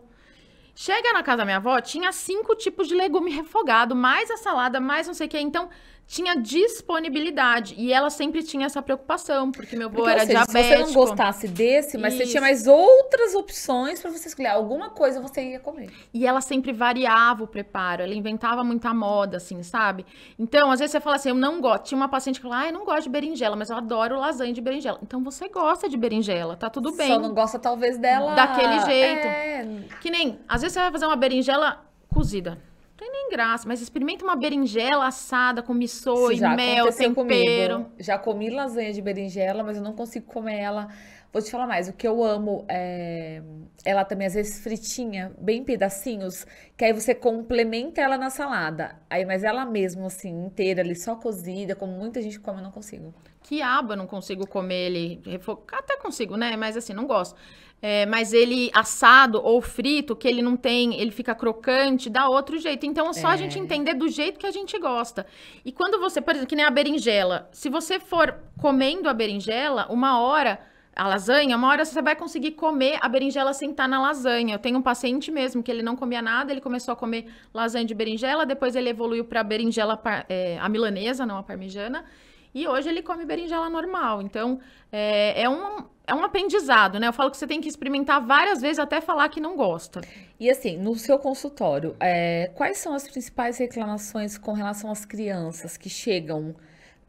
Chega na casa da minha avó, tinha 5 tipos de legume refogado, mais a salada, mais não sei o que. Então, tinha disponibilidade. E ela sempre tinha essa preocupação, porque meu avô era diabético. Se você não gostasse desse, mas você tinha mais outras opções pra você escolher. Alguma coisa você ia comer. E ela sempre variava o preparo, ela inventava muita moda, assim, sabe? Então, às vezes você fala assim, eu não gosto. Tinha uma paciente que falou, eu não gosto de berinjela, mas eu adoro lasanha de berinjela. Então, você gosta de berinjela, tá tudo bem. Só não gosta, talvez, dela... daquele jeito. Que nem, às vezes você vai fazer uma berinjela cozida. Não tem nem graça, mas experimenta uma berinjela assada com missô e mel, tempero. Comigo. Já comi lasanha de berinjela, mas eu não consigo comer ela. Vou te falar mais, o que eu amo é ela também, às vezes, fritinha, bem em pedacinhos, que aí você complementa ela na salada. Aí, mas ela mesmo, assim, inteira ali, só cozida, como muita gente come, eu não consigo. Quiabo, eu não consigo comer ele refogado. Até consigo, né? Mas assim, não gosto. Mas ele assado ou frito, que ele não tem, ele fica crocante, dá outro jeito. Então é só a gente entender do jeito que a gente gosta. E quando você, por exemplo, que nem a berinjela, se você for comendo a berinjela, uma hora você vai conseguir comer a berinjela sem estar na lasanha. Eu tenho um paciente mesmo que ele não comia nada, ele começou a comer lasanha de berinjela, depois ele evoluiu para berinjela a milanesa, não a parmegiana. E hoje ele come berinjela normal. Então, é um aprendizado, né? Eu falo que você tem que experimentar várias vezes até falar que não gosta. E assim, no seu consultório, quais são as principais reclamações com relação às crianças que chegam?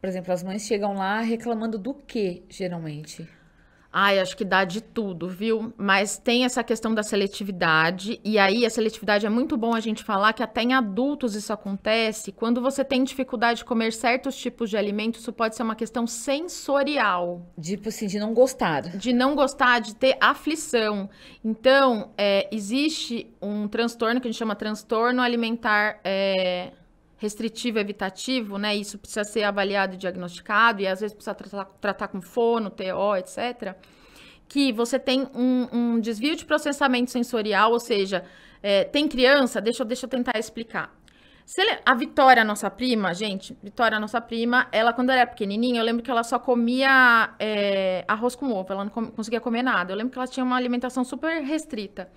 Por exemplo, as mães chegam lá reclamando do quê, geralmente? Ai, acho que dá de tudo, viu? Mas tem essa questão da seletividade, e aí a seletividade é muito bom a gente falar que até em adultos isso acontece. Quando você tem dificuldade de comer certos tipos de alimentos, isso pode ser uma questão sensorial. Tipo assim, de não gostar. De não gostar, de ter aflição. Então, existe um transtorno que a gente chama transtorno alimentar restritivo evitativo, né? Isso precisa ser avaliado e diagnosticado, e às vezes precisa tratar com fono, TO, etc. Que você tem um desvio de processamento sensorial, ou seja, tem criança, deixa eu tentar explicar. A Vitória, nossa prima, gente, Vitória, nossa prima, ela quando era pequenininha, eu lembro que ela só comia arroz com ovo, ela não conseguia comer nada. Eu lembro que ela tinha uma alimentação super restrita.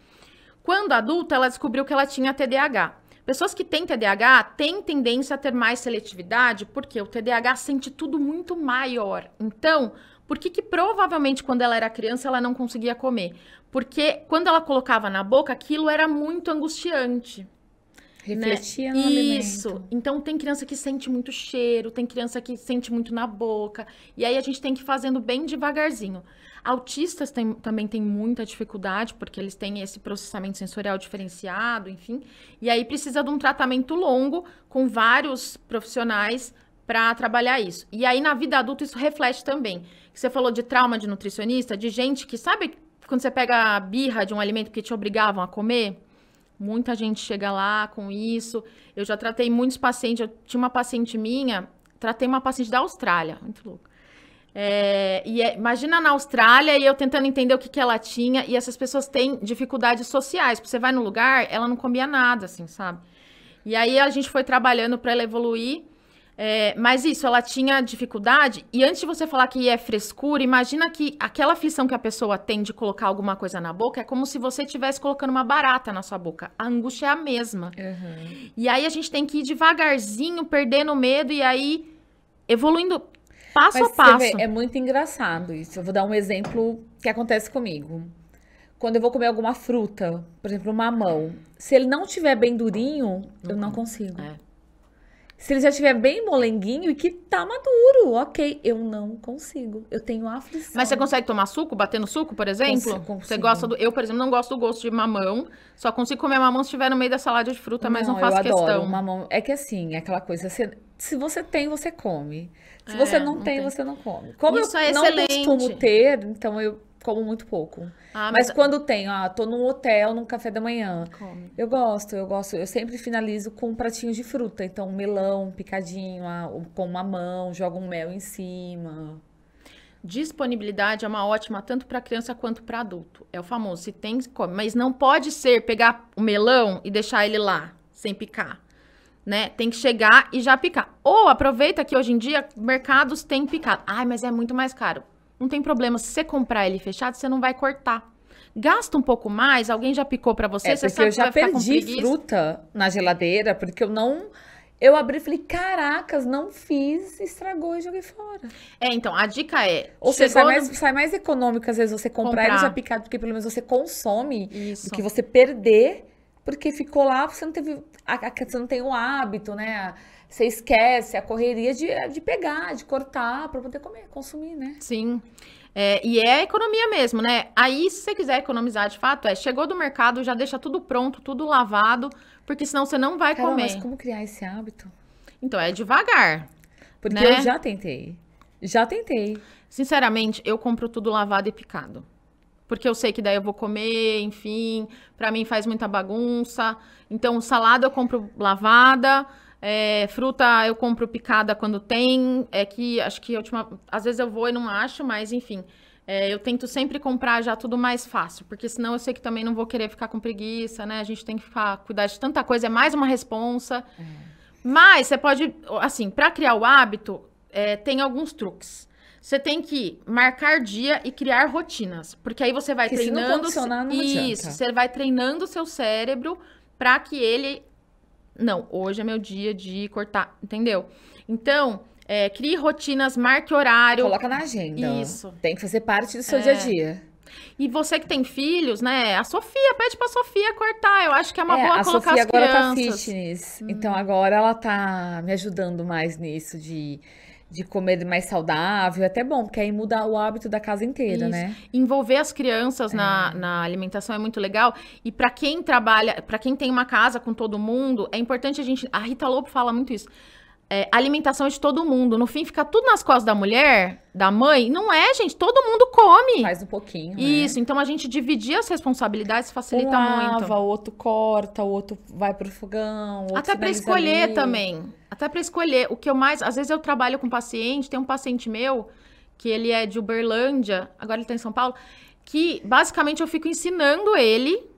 Quando adulta, ela descobriu que ela tinha TDAH. Pessoas que têm TDAH têm tendência a ter mais seletividade, porque o TDAH sente tudo muito maior. Então, por que provavelmente quando ela era criança ela não conseguia comer? Porque quando ela colocava na boca, aquilo era muito angustiante. Refletia no Isso. alimento. Então, tem criança que sente muito cheiro, tem criança que sente muito na boca. E aí, a gente tem que ir fazendo bem devagarzinho. Autistas também têm muita dificuldade, porque eles têm esse processamento sensorial diferenciado, enfim. E aí, precisa de um tratamento longo, com vários profissionais, para trabalhar isso. E aí, na vida adulta, isso reflete também. Você falou de trauma de nutricionista, de gente que, sabe quando você pega a birra de um alimento que te obrigavam a comer? Muita gente chega lá com isso. Eu já tratei muitos pacientes. Eu tinha uma paciente minha, tratei uma paciente da Austrália. Muito louco. Imagina na Austrália e eu tentando entender o que ela tinha. E essas pessoas têm dificuldades sociais. Você vai no lugar, ela não comia nada, assim, sabe? E aí a gente foi trabalhando para ela evoluir. Mas isso, ela tinha dificuldade. E antes de você falar que é frescura, imagina que aquela aflição que a pessoa tem de colocar alguma coisa na boca é como se você estivesse colocando uma barata na sua boca. A angústia é a mesma. Uhum. E aí a gente tem que ir devagarzinho, perdendo o medo e aí evoluindo passo a passo. Você vê, é muito engraçado isso. Eu vou dar um exemplo que acontece comigo. Quando eu vou comer alguma fruta, por exemplo, um mamão, se ele não tiver bem durinho, eu não consigo. Se ele já estiver bem molenguinho e que tá maduro, ok, eu não consigo. Eu tenho aflição. Mas você consegue tomar suco, bater no suco, por exemplo? Consigo. Você gosta do... Eu, por exemplo, não gosto do gosto de mamão. Só consigo comer mamão se estiver no meio da salada de fruta, mas não faço questão. Eu adoro mamão. É que assim, é aquela coisa, se você tem, você come. Se você não tem, você não come. Como Isso eu não costumo ter, então eu como muito pouco. Mas quando tenho, tô num hotel, num café da manhã. Come. Eu gosto. Eu sempre finalizo com um pratinho de fruta. Então, um melão picadinho, com mamão, jogo um mel em cima. Disponibilidade é uma ótima tanto para criança quanto para adulto. É o famoso, se tem, come. Mas não pode ser pegar o melão e deixar ele lá, sem picar. Né? Tem que chegar e já picar. Ou aproveita que hoje em dia mercados têm picado. Ai, mas é muito mais caro. Não tem problema, se você comprar ele fechado, você não vai cortar. Gasta um pouco mais, alguém já picou pra você, você sabe que vai ficar com preguiça. Eu já perdi fruta na geladeira, porque eu abri e falei, caracas, não fiz, estragou e joguei fora. Então, a dica é... Ou seja, sai mais econômico, às vezes, você comprar ele já picado, porque pelo menos você consome do que você perder, porque ficou lá, você não teve... Você não tem o hábito, né? Você esquece a correria de pegar, de cortar, para poder comer, consumir, né? Sim. E é economia mesmo, né? Aí, se você quiser economizar de fato, chegou do mercado, já deixa tudo pronto, tudo lavado, porque senão você não vai comer. Mas como criar esse hábito? Então, é devagar. Porque né? eu já tentei. Já tentei. Sinceramente, eu compro tudo lavado e picado. Porque eu sei que daí eu vou comer, enfim, pra mim faz muita bagunça. Então, salada eu compro lavada, fruta eu compro picada quando tem. Acho que às vezes eu vou e não acho, mas enfim. Eu tento sempre comprar já tudo mais fácil, porque senão eu sei que também não vou querer ficar com preguiça, né? A gente tem que cuidar de tanta coisa, é mais uma responsa. Mas você pode, assim, pra criar o hábito, tem alguns truques. Você tem que marcar dia e criar rotinas, porque aí você vai treinando... Se não condicionar, não adianta. Você vai treinando o seu cérebro para que ele... Não, hoje é meu dia de cortar, entendeu? Então, crie rotinas, marque horário. Coloca na agenda. Isso. Tem que fazer parte do seu dia a dia. E você que tem filhos, né? A Sofia, pede pra Sofia cortar. Eu acho que é uma boa colocar as crianças. A Sofia agora tá fitness. Então, agora ela tá me ajudando mais nisso de de comer mais saudável, é até bom, porque aí muda o hábito da casa inteira, Isso. né? Envolver as crianças na alimentação é muito legal. E para quem trabalha, para quem tem uma casa com todo mundo, é importante a Rita Lobo fala muito isso. A alimentação é de todo mundo. No fim, fica tudo nas costas da mulher, da mãe. Não é, gente. Todo mundo come. Faz um pouquinho, Isso. né? Então, a gente dividir as responsabilidades facilita Um lava, muito. o outro corta, o outro vai pro fogão, o outro Até para finaliza escolher ali. também. Até para escolher. O que eu mais... Às vezes eu trabalho com paciente. Tem um paciente meu, que ele é de Uberlândia. Agora ele tá em São Paulo. Que, basicamente, eu fico ensinando ele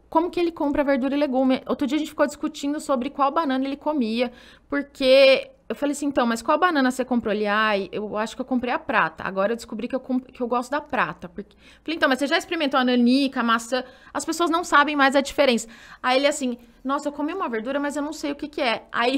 como que ele compra verdura e legume. Outro dia a gente ficou discutindo sobre qual banana ele comia, porque eu falei assim, então, mas qual banana você comprou? Ele, eu acho que eu comprei a prata. Agora eu descobri que eu gosto da prata. Falei, então, mas você já experimentou a nanica, a maçã? As pessoas não sabem mais a diferença. Aí ele assim, nossa, eu comi uma verdura, mas eu não sei o que que é. Aí...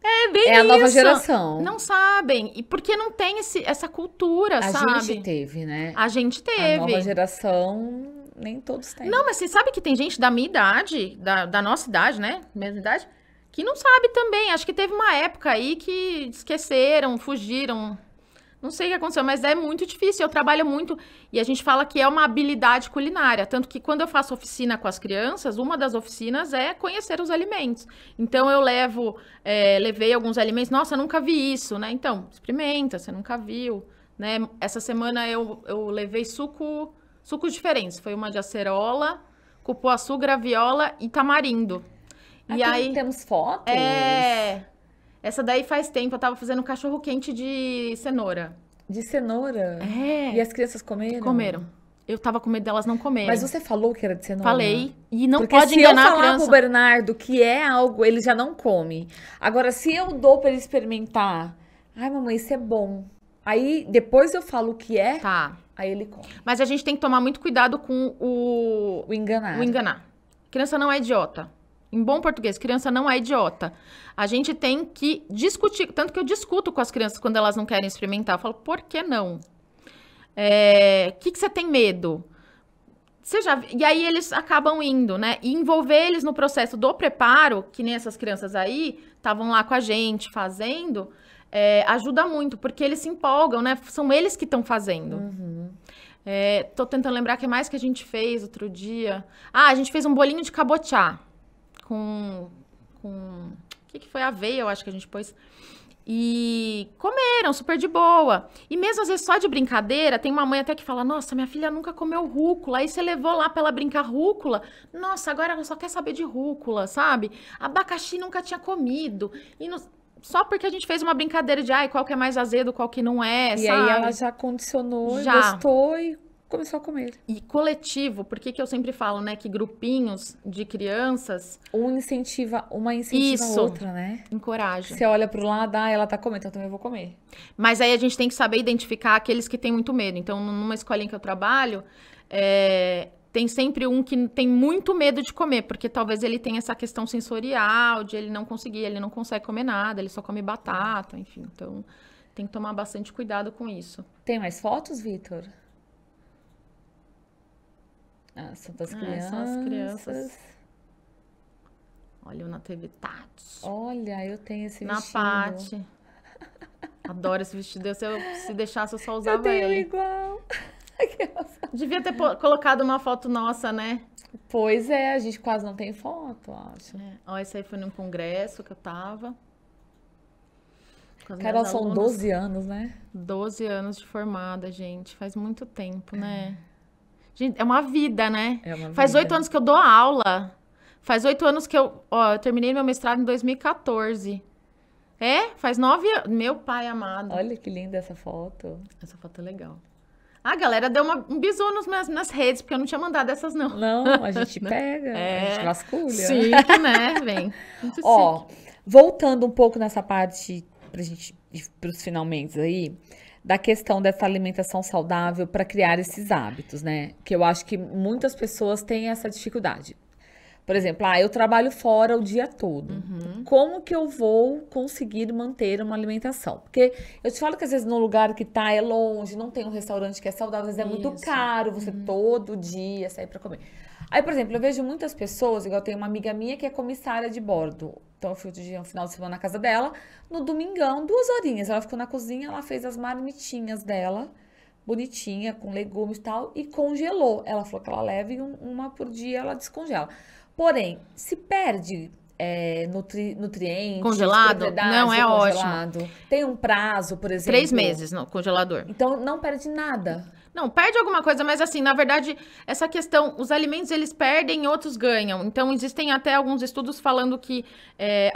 É bem É a nova isso. geração. Não sabem. E porque não tem essa cultura, sabe? A gente teve, né? A gente A teve. nova geração, nem todos têm. Não, mas você sabe que tem gente da minha idade, da nossa idade, né? Mesma idade, que não sabe também. Acho que teve uma época aí que esqueceram, fugiram. Não sei o que aconteceu, mas é muito difícil. Eu trabalho muito e a gente fala que é uma habilidade culinária. Tanto que quando eu faço oficina com as crianças, uma das oficinas é conhecer os alimentos. Então eu levei alguns alimentos. Nossa, eu nunca vi isso, né? Então, experimenta, você nunca viu, né? Essa semana eu levei sucos diferentes. Foi uma de acerola, cupuaçu, graviola e tamarindo. E aí temos fotos? Essa daí faz tempo, eu tava fazendo cachorro quente de cenoura. De cenoura? É. E as crianças comeram? Comeram. Eu tava com medo delas não comerem. Mas você falou que era de cenoura? Falei. E não Porque pode enganar a se eu falar criança. pro Bernardo que é algo, ele já não come. Agora, se eu dou pra ele experimentar, ai, mamãe, isso é bom. Aí, depois eu falo o que é, Tá. aí ele come. Mas a gente tem que tomar muito cuidado com o enganar. Criança não é idiota. Em bom português, criança não é idiota. A gente tem que discutir. Tanto que eu discuto com as crianças quando elas não querem experimentar. Eu falo, por que não? O que você tem medo? E aí eles acabam indo, né? E envolver eles no processo do preparo, que nem essas crianças aí estavam lá com a gente fazendo, ajuda muito, porque eles se empolgam, né? São eles que estão fazendo. Uhum. Tô tentando lembrar o que mais que a gente fez outro dia. A gente fez um bolinho de cabotiá. O que foi? Aveia, eu acho que a gente pôs. E comeram, super de boa. E mesmo às vezes só de brincadeira, tem uma mãe até que fala, nossa, minha filha nunca comeu rúcula. Aí você levou lá pra ela brincar rúcula. Nossa, agora ela só quer saber de rúcula, sabe? Abacaxi nunca tinha comido. Só porque a gente fez uma brincadeira de, qual que é mais azedo, qual que não é, E sabe? aí ela já condicionou, Já. gostou e começou a comer. E coletivo, por que eu sempre falo, né, que grupinhos de crianças Uma incentiva Isso. a outra, né? encorajam. Você olha pro lado, ela tá comendo, então eu também vou comer. Mas aí a gente tem que saber identificar aqueles que têm muito medo. Então, numa escolinha que eu trabalho, tem sempre um que tem muito medo de comer, porque talvez ele tenha essa questão sensorial, de ele não consegue comer nada, ele só come batata, enfim. Então, tem que tomar bastante cuidado com isso. Tem mais fotos, Vitor? São das crianças. São as crianças. Olha, eu na TV Tati. Olha, eu tenho esse Na vestido. Pati. Adoro esse vestido. Se deixasse, eu só usava Eu tenho ele. igual. Devia ter colocado uma foto nossa, né? Pois é, a gente quase não tem foto, acho. Ó, esse aí foi num congresso que eu tava. Com as Carol, minhas são alunas. 12 anos, né? 12 anos de formada, gente. Faz muito tempo, né? Gente, é uma vida, né? É uma Faz vida. 8 anos que eu dou aula. Faz 8 anos que eu terminei meu mestrado em 2014. Faz 9 anos. Meu pai amado. Olha que linda essa foto. Essa foto é legal. A galera deu um bisu nas redes, porque eu não tinha mandado essas, não. Não, a gente pega, a gente vasculha. Sim, né? Vem. Muito Ó, voltando um pouco nessa parte, pra gente ir pros finalmente aí, da questão dessa alimentação saudável para criar esses hábitos, né? Que eu acho que muitas pessoas têm essa dificuldade. Por exemplo, eu trabalho fora o dia todo. Como que eu vou conseguir manter uma alimentação? Porque eu te falo que às vezes no lugar que tá é longe, não tem um restaurante que é saudável, às vezes é muito Isso. caro você todo dia sair para comer. Aí, por exemplo, eu vejo muitas pessoas, igual tem uma amiga minha que é comissária de bordo. Então, eu fui no final de semana na casa dela, no domingão, 2 horinhas. Ela ficou na cozinha, ela fez as marmitinhas dela, bonitinha, com legumes e tal, e congelou. Ela falou que ela leva e uma por dia ela descongela. Porém, se perde nutrientes, Congelado? propriedades Não, é do ótimo. congelado. Tem um prazo, por exemplo. 3 meses no congelador. Então, não perde nada. Não, perde alguma coisa, mas assim, na verdade, essa questão, os alimentos eles perdem e outros ganham. Então, existem até alguns estudos falando que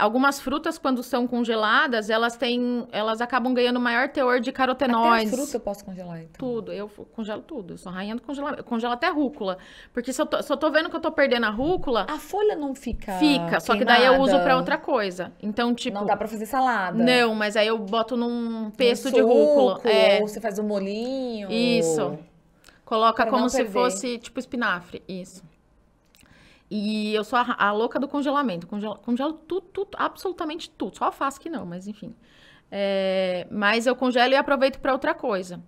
algumas frutas, quando são congeladas, elas acabam ganhando maior teor de carotenoides. Até a fruta eu posso congelar, então. Tudo, eu congelo tudo, eu sou rainha do congelamento. Eu congelo até rúcula, porque se eu tô vendo que eu tô perdendo a rúcula... A folha não fica só que daí eu uso pra outra coisa. Então, tipo... Não dá pra fazer salada. Não, mas aí eu boto num pesto de suco, rúcula. Ou você faz um molinho. Isso. Coloca Pra como não se perder. fosse, tipo, espinafre. Isso. E eu sou a louca do congelamento. Congelo tudo, absolutamente tudo. Só alface que não, mas enfim. Mas eu congelo e aproveito pra outra coisa.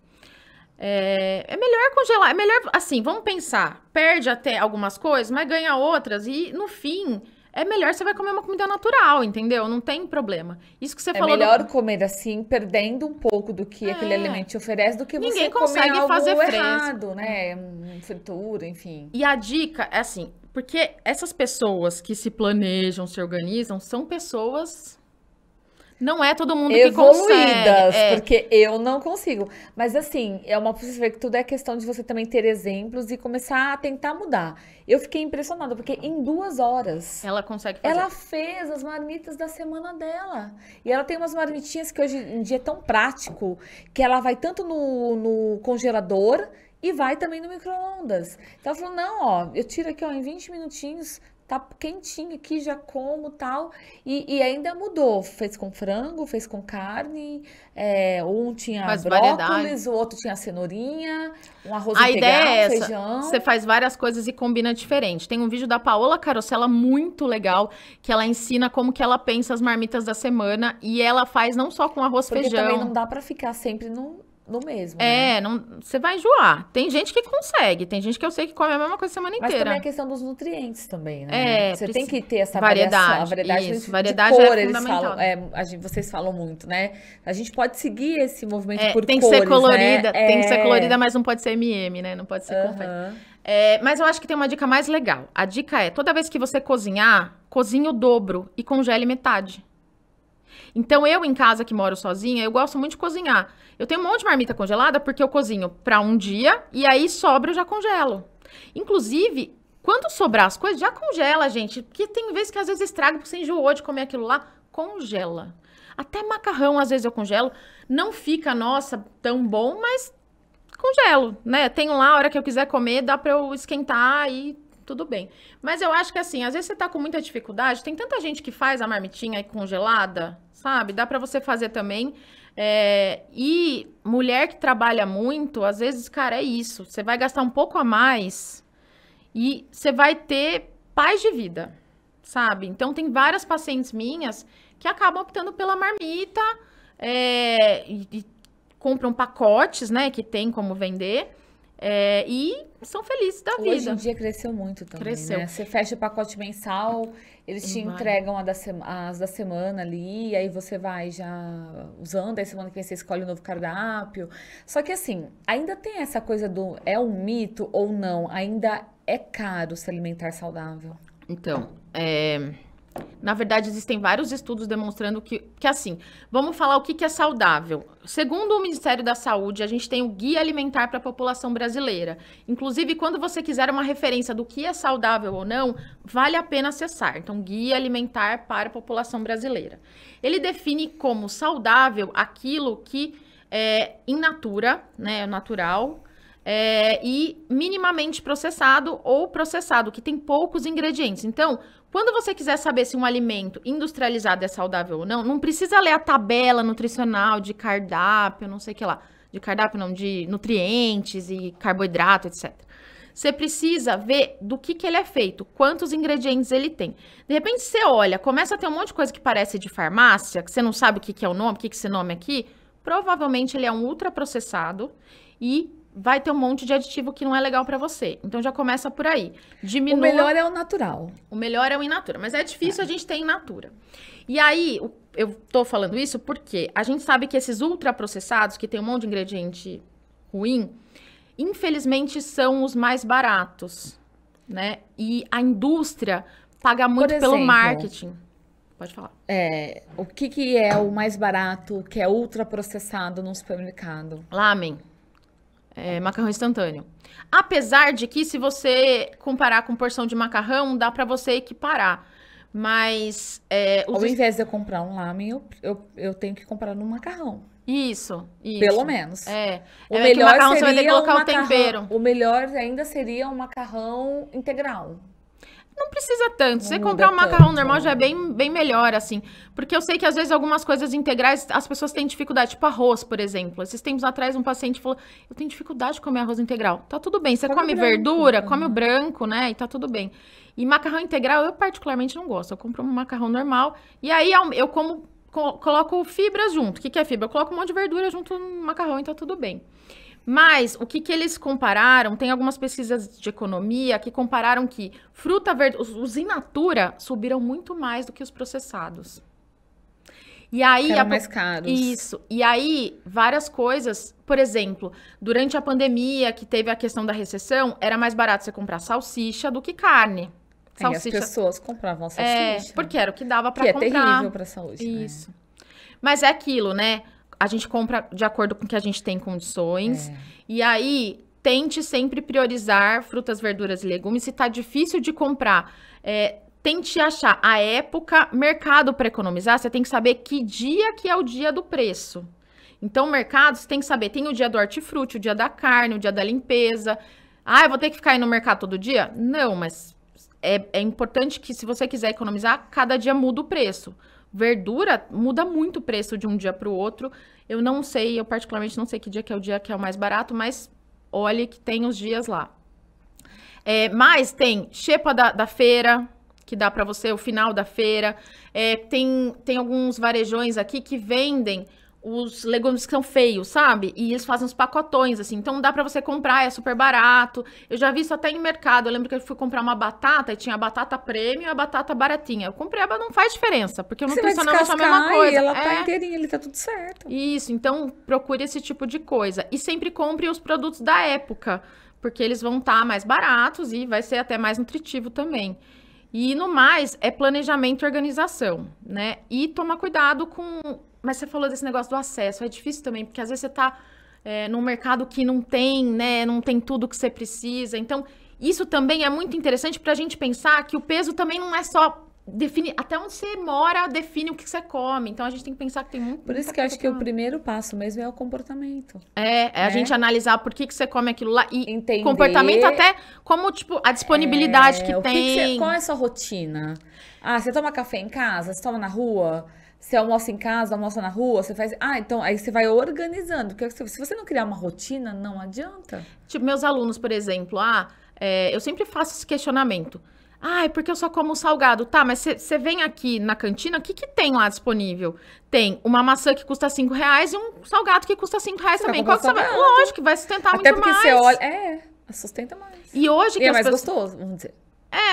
É melhor congelar. É melhor, assim, vamos pensar. Perde até algumas coisas, mas ganha outras. E, no fim... É melhor você vai comer uma comida natural, entendeu? Não tem problema. Isso que você falou... É melhor comer assim, perdendo um pouco do que aquele alimento te oferece, do que Ninguém você comer consegue algo fazer fresco. errado, né? Fritura, enfim. E a dica é assim, porque essas pessoas que se planejam, se organizam, são pessoas... Não é todo mundo que consegue. Evoluídas, porque eu não consigo. Mas assim, você vê que tudo é questão de você também ter exemplos e começar a tentar mudar. Eu fiquei impressionada, porque em 2 horas... Ela consegue fazer. Ela fez as marmitas da semana dela. E ela tem umas marmitinhas que hoje em dia é tão prático, que ela vai tanto no congelador e vai também no micro-ondas. Então ela falou, não, ó, eu tiro aqui, ó, em 20 minutinhos... Tá quentinho aqui, já como tal. E ainda mudou. Fez com frango, fez com carne. Um tinha Faz brócolis, variedade. o outro tinha cenourinha, um arroz A integral, ideia é essa. feijão. Você faz várias coisas e combina diferente. Tem um vídeo da Paola Carosella muito legal, que ela ensina como que ela pensa as marmitas da semana. E ela faz não só com arroz, Porque feijão. também não dá pra ficar sempre no mesmo, né? Você vai enjoar. Tem gente que consegue, tem gente que eu sei que come a mesma coisa a semana Mas inteira. também a questão dos nutrientes também, né? Você tem que ter essa variedade. variação, a variedade Isso, de variedade cor, é eles fundamental. falam, vocês falam muito, né? A gente pode seguir esse movimento por tem que cores, ser colorida, né? tem que ser colorida, mas não pode ser M&M, né? Não pode ser confete. Mas eu acho que tem uma dica mais legal. A dica é, toda vez que você cozinhar, cozinhe o dobro e congele metade. Então, eu em casa que moro sozinha, eu gosto muito de cozinhar. Eu tenho um monte de marmita congelada porque eu cozinho para um dia e aí sobra eu já congelo. Inclusive, quando sobrar as coisas, já congela, gente. Porque tem vezes que às vezes estraga porque você enjoou de comer aquilo lá, congela. Até macarrão às vezes eu congelo. Não fica, nossa, tão bom, mas congelo, né? Tenho lá, a hora que eu quiser comer, dá pra eu esquentar e tudo bem. Mas eu acho que assim, às vezes você tá com muita dificuldade, tem tanta gente que faz a marmitinha aí congelada, sabe? Dá pra você fazer também. E mulher que trabalha muito, às vezes, cara, é isso. Você vai gastar um pouco a mais e você vai ter paz de vida, sabe? Então, tem várias pacientes minhas que acabam optando pela marmita e compram pacotes, né, que tem como vender. E são felizes da vida. Hoje em dia cresceu muito também, Cresceu. né? Você fecha o pacote mensal, eles te entregam as da semana ali, aí você vai já usando, aí semana que vem você escolhe o novo cardápio. Só que assim, ainda tem essa coisa do é um mito ou não? Ainda é caro se alimentar saudável. Então, na verdade, existem vários estudos demonstrando que assim, vamos falar o que é saudável. Segundo o Ministério da Saúde, a gente tem o Guia Alimentar para a População Brasileira. Inclusive, quando você quiser uma referência do que é saudável ou não, vale a pena acessar. Então, Guia Alimentar para a População Brasileira. Ele define como saudável aquilo que é in natura, né, natural, e minimamente processado ou processado, que tem poucos ingredientes. Então, quando você quiser saber se um alimento industrializado é saudável ou não, não precisa ler a tabela nutricional de cardápio, não sei o que lá. De cardápio não, de nutrientes e carboidrato, etc. Você precisa ver do que ele é feito, quantos ingredientes ele tem. De repente você olha, começa a ter um monte de coisa que parece de farmácia, que você não sabe o que é o nome, o que é esse nome aqui. Provavelmente ele é um ultraprocessado e vai ter um monte de aditivo que não é legal pra você. Então já começa por aí. O melhor é o natural. O melhor é o in natura, mas é difícil a gente ter in natura. E aí, eu tô falando isso porque a gente sabe que esses ultraprocessados, que tem um monte de ingrediente ruim, infelizmente são os mais baratos, né? E a indústria paga muito pelo marketing. Pode falar. O que é o mais barato, que é ultraprocessado no supermercado? Lamen. Macarrão instantâneo. Apesar de que, se você comparar com porção de macarrão, dá pra você equiparar. Mas... Ao invés de eu comprar um lamen, eu tenho que comprar no macarrão. Isso. Pelo menos. O melhor macarrão você vai ter que colocar o tempero. O melhor ainda seria um macarrão integral. Não precisa tanto. Se você comprar um macarrão normal, já é bem melhor, assim. Porque eu sei que, às vezes, algumas coisas integrais, as pessoas têm dificuldade. Tipo arroz, por exemplo. Esses tempos atrás, um paciente falou, eu tenho dificuldade de comer arroz integral. Tá tudo bem. Você come verdura, come o branco, né? E tá tudo bem. E macarrão integral, eu particularmente não gosto. Eu compro um macarrão normal. E aí, eu coloco fibras junto. O que é fibra? Eu coloco um monte de verdura junto no macarrão e tá tudo bem. Mas o que eles compararam, tem algumas pesquisas de economia que compararam que fruta verde, os in natura subiram muito mais do que os processados. E aí eram mais caros. Isso. E aí várias coisas, por exemplo, durante a pandemia que teve a questão da recessão, era mais barato você comprar salsicha do que carne. Salsicha. As pessoas compravam salsicha. Porque era o que dava pra comprar. Que é terrível pra saúde. Isso. Né? Mas é aquilo, né? A gente compra de acordo com o que a gente tem condições. E aí, tente sempre priorizar frutas, verduras e legumes. Se tá difícil de comprar, tente achar a época, mercado para economizar. Você tem que saber que dia que é o dia do preço. Então, o mercado, você tem que saber, tem o dia do hortifruti, o dia da carne, o dia da limpeza. Ah, eu vou ter que ficar aí no mercado todo dia? Não, mas é importante que, se você quiser economizar, cada dia muda o preço. Verdura muda muito o preço de um dia para o outro. Eu não sei, eu particularmente não sei que dia que é o dia que é o mais barato, mas olhe que tem os dias lá. Mas tem xepa da feira, que dá para você, o final da feira. Tem alguns varejões aqui que vendem os legumes que são feios, sabe? E eles fazem uns pacotões, assim. Então, dá pra você comprar, é super barato. Eu já vi isso até em mercado. Eu lembro que eu fui comprar uma batata e tinha a batata premium e a batata baratinha. Eu comprei, mas não faz diferença, porque o nutricionalmente é a mesma coisa. E ela tá inteirinha, ele tá tudo certo. Isso, então procure esse tipo de coisa. E sempre compre os produtos da época, porque eles vão estar mais baratos e vai ser até mais nutritivo também. E, no mais, é planejamento e organização, né? E tomar cuidado com... Mas você falou desse negócio do acesso, é difícil também, porque às vezes você tá num mercado que não tem, né, não tem tudo que você precisa. Então, isso também é muito interessante pra gente pensar que o peso também não é só definir, até onde você mora define o que você come. Então, a gente tem que pensar que tem muito... Por isso que eu acho que o primeiro passo mesmo é o comportamento. A gente analisar por que você come aquilo lá e entender comportamento até como, tipo, a disponibilidade que tem. Qual é a sua rotina? Ah, você toma café em casa? Você toma na rua? Você almoça em casa, almoça na rua, você faz... então, aí você vai organizando. Porque se você não criar uma rotina, não adianta. Tipo, meus alunos, por exemplo, eu sempre faço esse questionamento. É porque eu só como salgado. Tá, mas você vem aqui na cantina, o que tem lá disponível? Tem uma maçã que custa R$5 e um salgado que custa R$5 também. Qual que você vai? Lógico que vai sustentar muito mais. Até porque você olha... sustenta mais. E hoje que é mais gostoso, vamos dizer.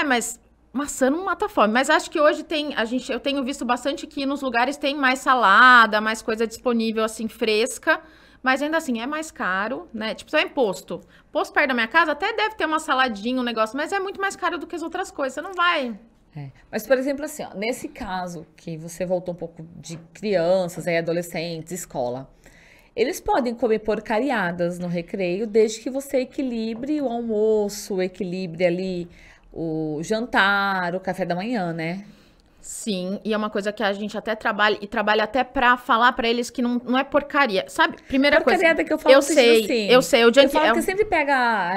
Mas... maçã não mata fome, mas acho que hoje eu tenho visto bastante que nos lugares tem mais salada, mais coisa disponível, assim, fresca, mas ainda assim é mais caro, né? Tipo, só posto perto da minha casa até deve ter uma saladinha, um negócio, mas é muito mais caro do que as outras coisas, você não vai... Mas, por exemplo, assim, nesse caso que você voltou um pouco de crianças, adolescentes, escola, eles podem comer porcariadas no recreio, desde que você equilibre o almoço, equilibre ali... o jantar, o café da manhã, né? Sim, e é uma coisa que a gente até trabalha, e trabalha até pra falar pra eles que não é porcaria, sabe? Primeira porcaria coisa... que eu falo eu sei, assim, eu sei. Eu falo que sempre pega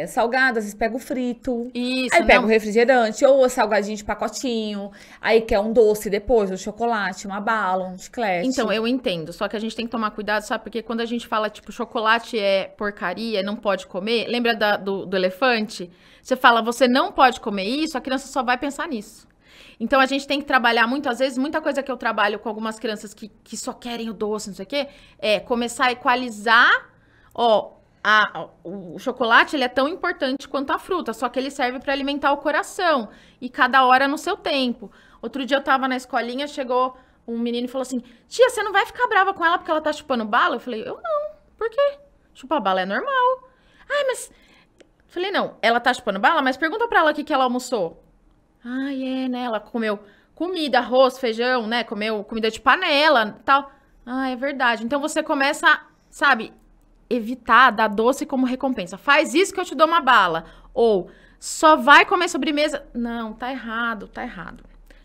salgado, às vezes pega o frito. Isso, aí pega o refrigerante, ou o salgadinho de pacotinho, aí quer um doce depois, um chocolate, uma bala, um chiclete. Então, eu entendo, só que a gente tem que tomar cuidado, sabe? Porque quando a gente fala, tipo, chocolate é porcaria, não pode comer, lembra do elefante? Você fala, você não pode comer isso, a criança só vai pensar nisso. Então, a gente tem que trabalhar às vezes, muita coisa que eu trabalho com algumas crianças que só querem o doce, não sei o quê, é começar a equalizar, o chocolate, ele é tão importante quanto a fruta, só que ele serve para alimentar o coração. E cada hora no seu tempo. Outro dia eu tava na escolinha, chegou um menino e falou assim, tia, você não vai ficar brava com ela porque ela tá chupando bala? Eu falei, eu não. Por quê? Chupar bala é normal. Ai, mas... Falei, não, ela tá chupando bala, mas pergunta pra ela o que ela almoçou. Ai, né? Ela comeu comida, arroz, feijão, né? Comeu comida de panela e tal. Ah, é verdade. Então você começa, sabe, evitar dar doce como recompensa. Faz isso que eu te dou uma bala. Ou só vai comer sobremesa. Não, tá errado, tá errado.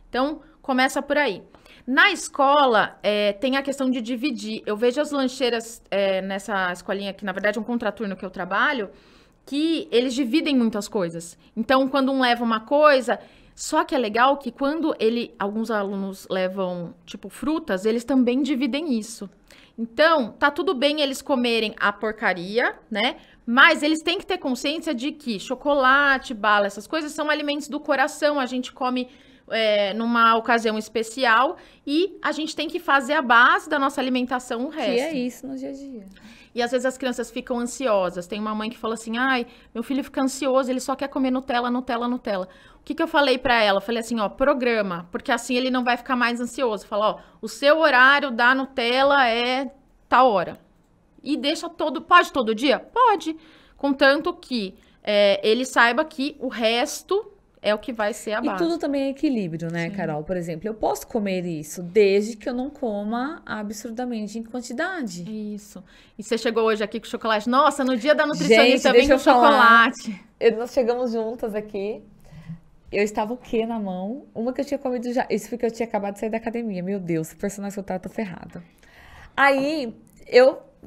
Então, começa por aí. Na escola, tem a questão de dividir. Eu vejo as lancheiras nessa escolinha, que na verdade é um contraturno que eu trabalho, que eles dividem muitas coisas. Então, quando um leva uma coisa... Só que é legal que quando alguns alunos levam, tipo, frutas, eles também dividem isso. Então, tá tudo bem eles comerem a porcaria, né? Mas eles têm que ter consciência de que chocolate, bala, essas coisas são alimentos do coração. A gente come numa ocasião especial e a gente tem que fazer a base da nossa alimentação o resto. Que é isso no dia a dia. E às vezes as crianças ficam ansiosas. Tem uma mãe que fala assim, ai, meu filho fica ansioso, ele só quer comer Nutella, Nutella, Nutella. O que eu falei pra ela? Eu falei assim, ó, programa, porque assim ele não vai ficar mais ansioso. Fala, ó, o seu horário da Nutella é tal hora. E deixa pode todo dia? Pode. Contanto que ele saiba que o resto é o que vai ser a base. E tudo também é equilíbrio, né, Sim. Carol? Por exemplo, eu posso comer isso desde que eu não coma absurdamente em quantidade. Isso. E você chegou hoje aqui com chocolate. Nossa, no dia da nutricionista vem com chocolate. Nós chegamos juntas aqui. Eu estava o quê na mão? Uma que eu tinha comido já. Isso porque eu tinha acabado de sair da academia. Meu Deus, se personagem que eu tô ferrada. Aí,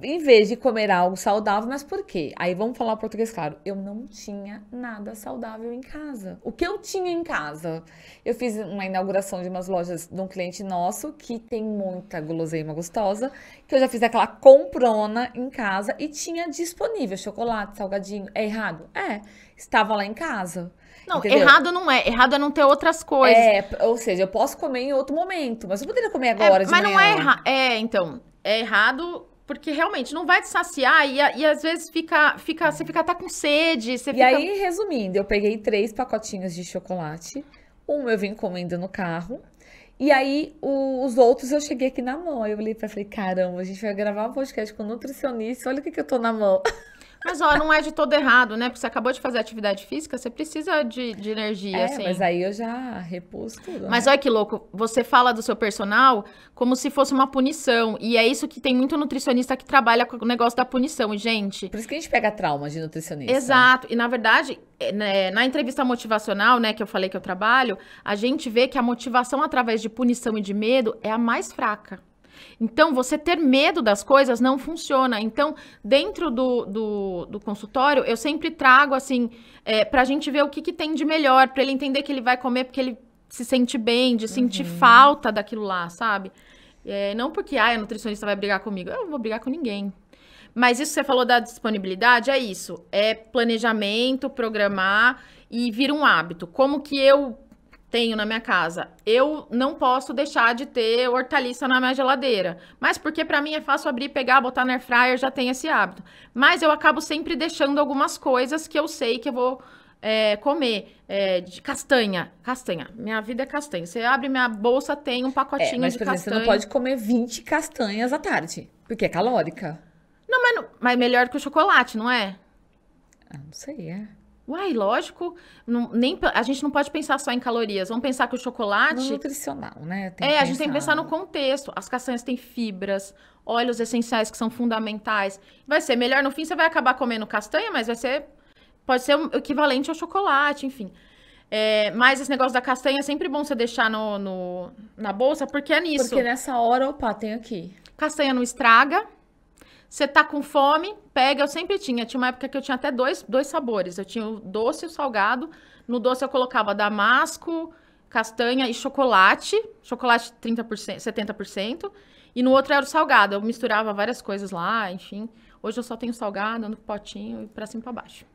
em vez de comer algo saudável, mas por quê? Aí vamos falar português claro. Eu não tinha nada saudável em casa. O que eu tinha em casa? Eu fiz uma inauguração de umas lojas de um cliente nosso que tem muita guloseima gostosa, que eu já fiz aquela comprona em casa e tinha disponível chocolate, salgadinho. É errado? Estava lá em casa. Não, entendeu? Errado não é. Errado é não ter outras coisas. Ou seja, eu posso comer em outro momento, mas eu poderia comer agora de manhã. Mas não é errado. Então, é errado porque realmente não vai te saciar e às vezes você fica até com sede. Aí, resumindo, eu peguei 3 pacotinhos de chocolate. Eu vim comendo no carro. E aí, os outros eu cheguei aqui na mão. Aí eu falei, caramba, a gente vai gravar um podcast com nutricionista. Olha o que eu tô na mão. Mas, ó, não é de todo errado, né? Porque você acabou de fazer atividade física, você precisa de energia, assim. Mas aí eu já repus tudo, Mas né? olha que louco, você fala do seu personal como se fosse uma punição. E é isso que tem muito nutricionista que trabalha com o negócio da punição, gente. Por isso que a gente pega trauma de nutricionista. Exato. E, na verdade, na entrevista motivacional, né, que eu falei que eu trabalho, a gente vê que a motivação através de punição e de medo é a mais fraca. Então, você ter medo das coisas não funciona. Então, dentro do consultório, eu sempre trago, assim, pra gente ver o que tem de melhor, pra ele entender que ele vai comer porque ele se sente bem, de sentir falta daquilo lá, sabe? Não porque, a nutricionista vai brigar comigo. Eu não vou brigar com ninguém. Mas isso que você falou da disponibilidade, é isso. É planejamento, programar e vir um hábito. Como que eu tenho na minha casa? Eu não posso deixar de ter hortaliça na minha geladeira. Mas porque pra mim é fácil abrir, pegar, botar na air fryer, já tenho esse hábito. Mas eu acabo sempre deixando algumas coisas que eu sei que eu vou comer. De castanha. Castanha. Minha vida é castanha. Você abre minha bolsa, tem um pacotinho mas, de por exemplo, castanha. você não pode comer 20 castanhas à tarde, porque é calórica. Não, mas melhor que o chocolate, não é? Não sei, Uai, lógico. A gente não pode pensar só em calorias. Vamos pensar que o chocolate... No nutricional, né? A gente tem que pensar no contexto. As castanhas têm fibras, óleos essenciais que são fundamentais. Vai ser melhor no fim, você vai acabar comendo castanha, mas pode ser o equivalente ao chocolate, enfim. Mas esse negócio da castanha é sempre bom você deixar na bolsa, porque é nisso. Porque nessa hora, tem aqui. Castanha não estraga. Você tá com fome, pega. Eu sempre tinha uma época que eu tinha até dois sabores. Eu tinha o doce e o salgado. No doce eu colocava damasco, castanha e chocolate. Chocolate 30%, 70%. E no outro era o salgado. Eu misturava várias coisas lá, enfim. Hoje eu só tenho salgado, ando com potinho e pra cima e pra baixo.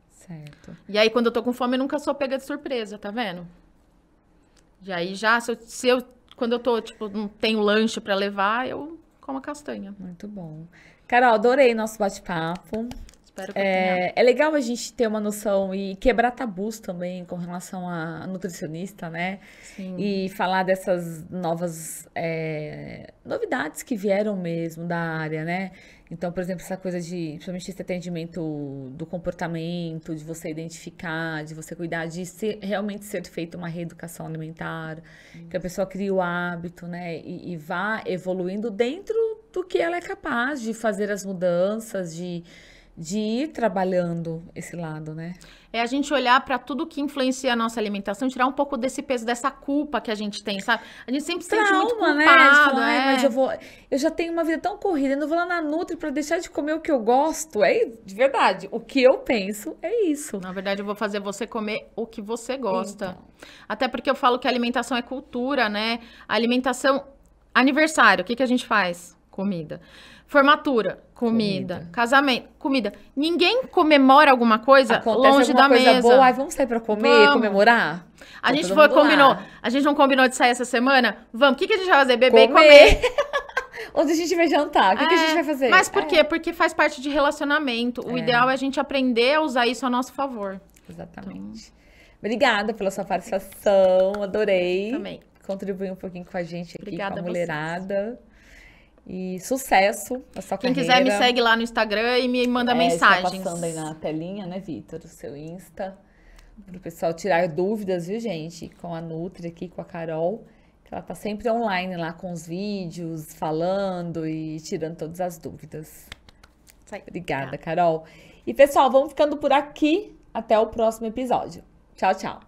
Certo. E aí, quando eu tô com fome, eu nunca sou pega de surpresa, tá vendo? E aí, quando eu tô, não tenho lanche pra levar, eu como a castanha. Muito bom. Carol, adorei nosso bate-papo. Espero que eu tenha. É legal a gente ter uma noção e quebrar tabus também com relação a nutricionista, né? Sim. E falar dessas novas novidades que vieram mesmo da área, né? Então, por exemplo, essa coisa de, principalmente esse atendimento do comportamento, de você identificar, de você cuidar, de realmente ser feita uma reeducação alimentar, que a pessoa crie o hábito, né? E vá evoluindo dentro do que ela é capaz de fazer as mudanças, de ir trabalhando esse lado, né? É a gente olhar para tudo que influencia a nossa alimentação, tirar um pouco desse peso, dessa culpa que a gente tem, sabe? A gente sempre se sente muito culpado, né? De falar, "Ai, mas eu já tenho uma vida tão corrida, eu não vou lá na Nutri para deixar de comer o que eu gosto." De verdade, o que eu penso é isso. Na verdade, eu vou fazer você comer o que você gosta. Então. Até porque eu falo que a alimentação é cultura, né? A alimentação... Aniversário, o que a gente faz? Comida. Formatura, comida. Casamento, comida. Ninguém comemora alguma coisa Acontece longe alguma da coisa mesa. boa, vamos sair pra comer, comemorar? A gente combinou. A gente não combinou de sair essa semana? Vamos. O que a gente vai fazer? Beber e comer. Onde a gente vai jantar? O que a gente vai fazer? Mas por quê? Porque faz parte de relacionamento. O ideal é a gente aprender a usar isso a nosso favor. Exatamente. Obrigada pela sua participação, adorei. Também. Contribuir um pouquinho com a gente aqui, Obrigada com a mulherada. E sucesso na sua Quem carreira. quiser me segue lá no Instagram e me manda mensagens. Está passando aí na telinha, né, Vitor? O seu Insta. Para o pessoal tirar dúvidas, viu, gente? Com a Nutri aqui, com a Carol. Que ela tá sempre online lá com os vídeos, falando e tirando todas as dúvidas. Obrigada, Carol. E, pessoal, vamos ficando por aqui. Até o próximo episódio. Tchau, tchau.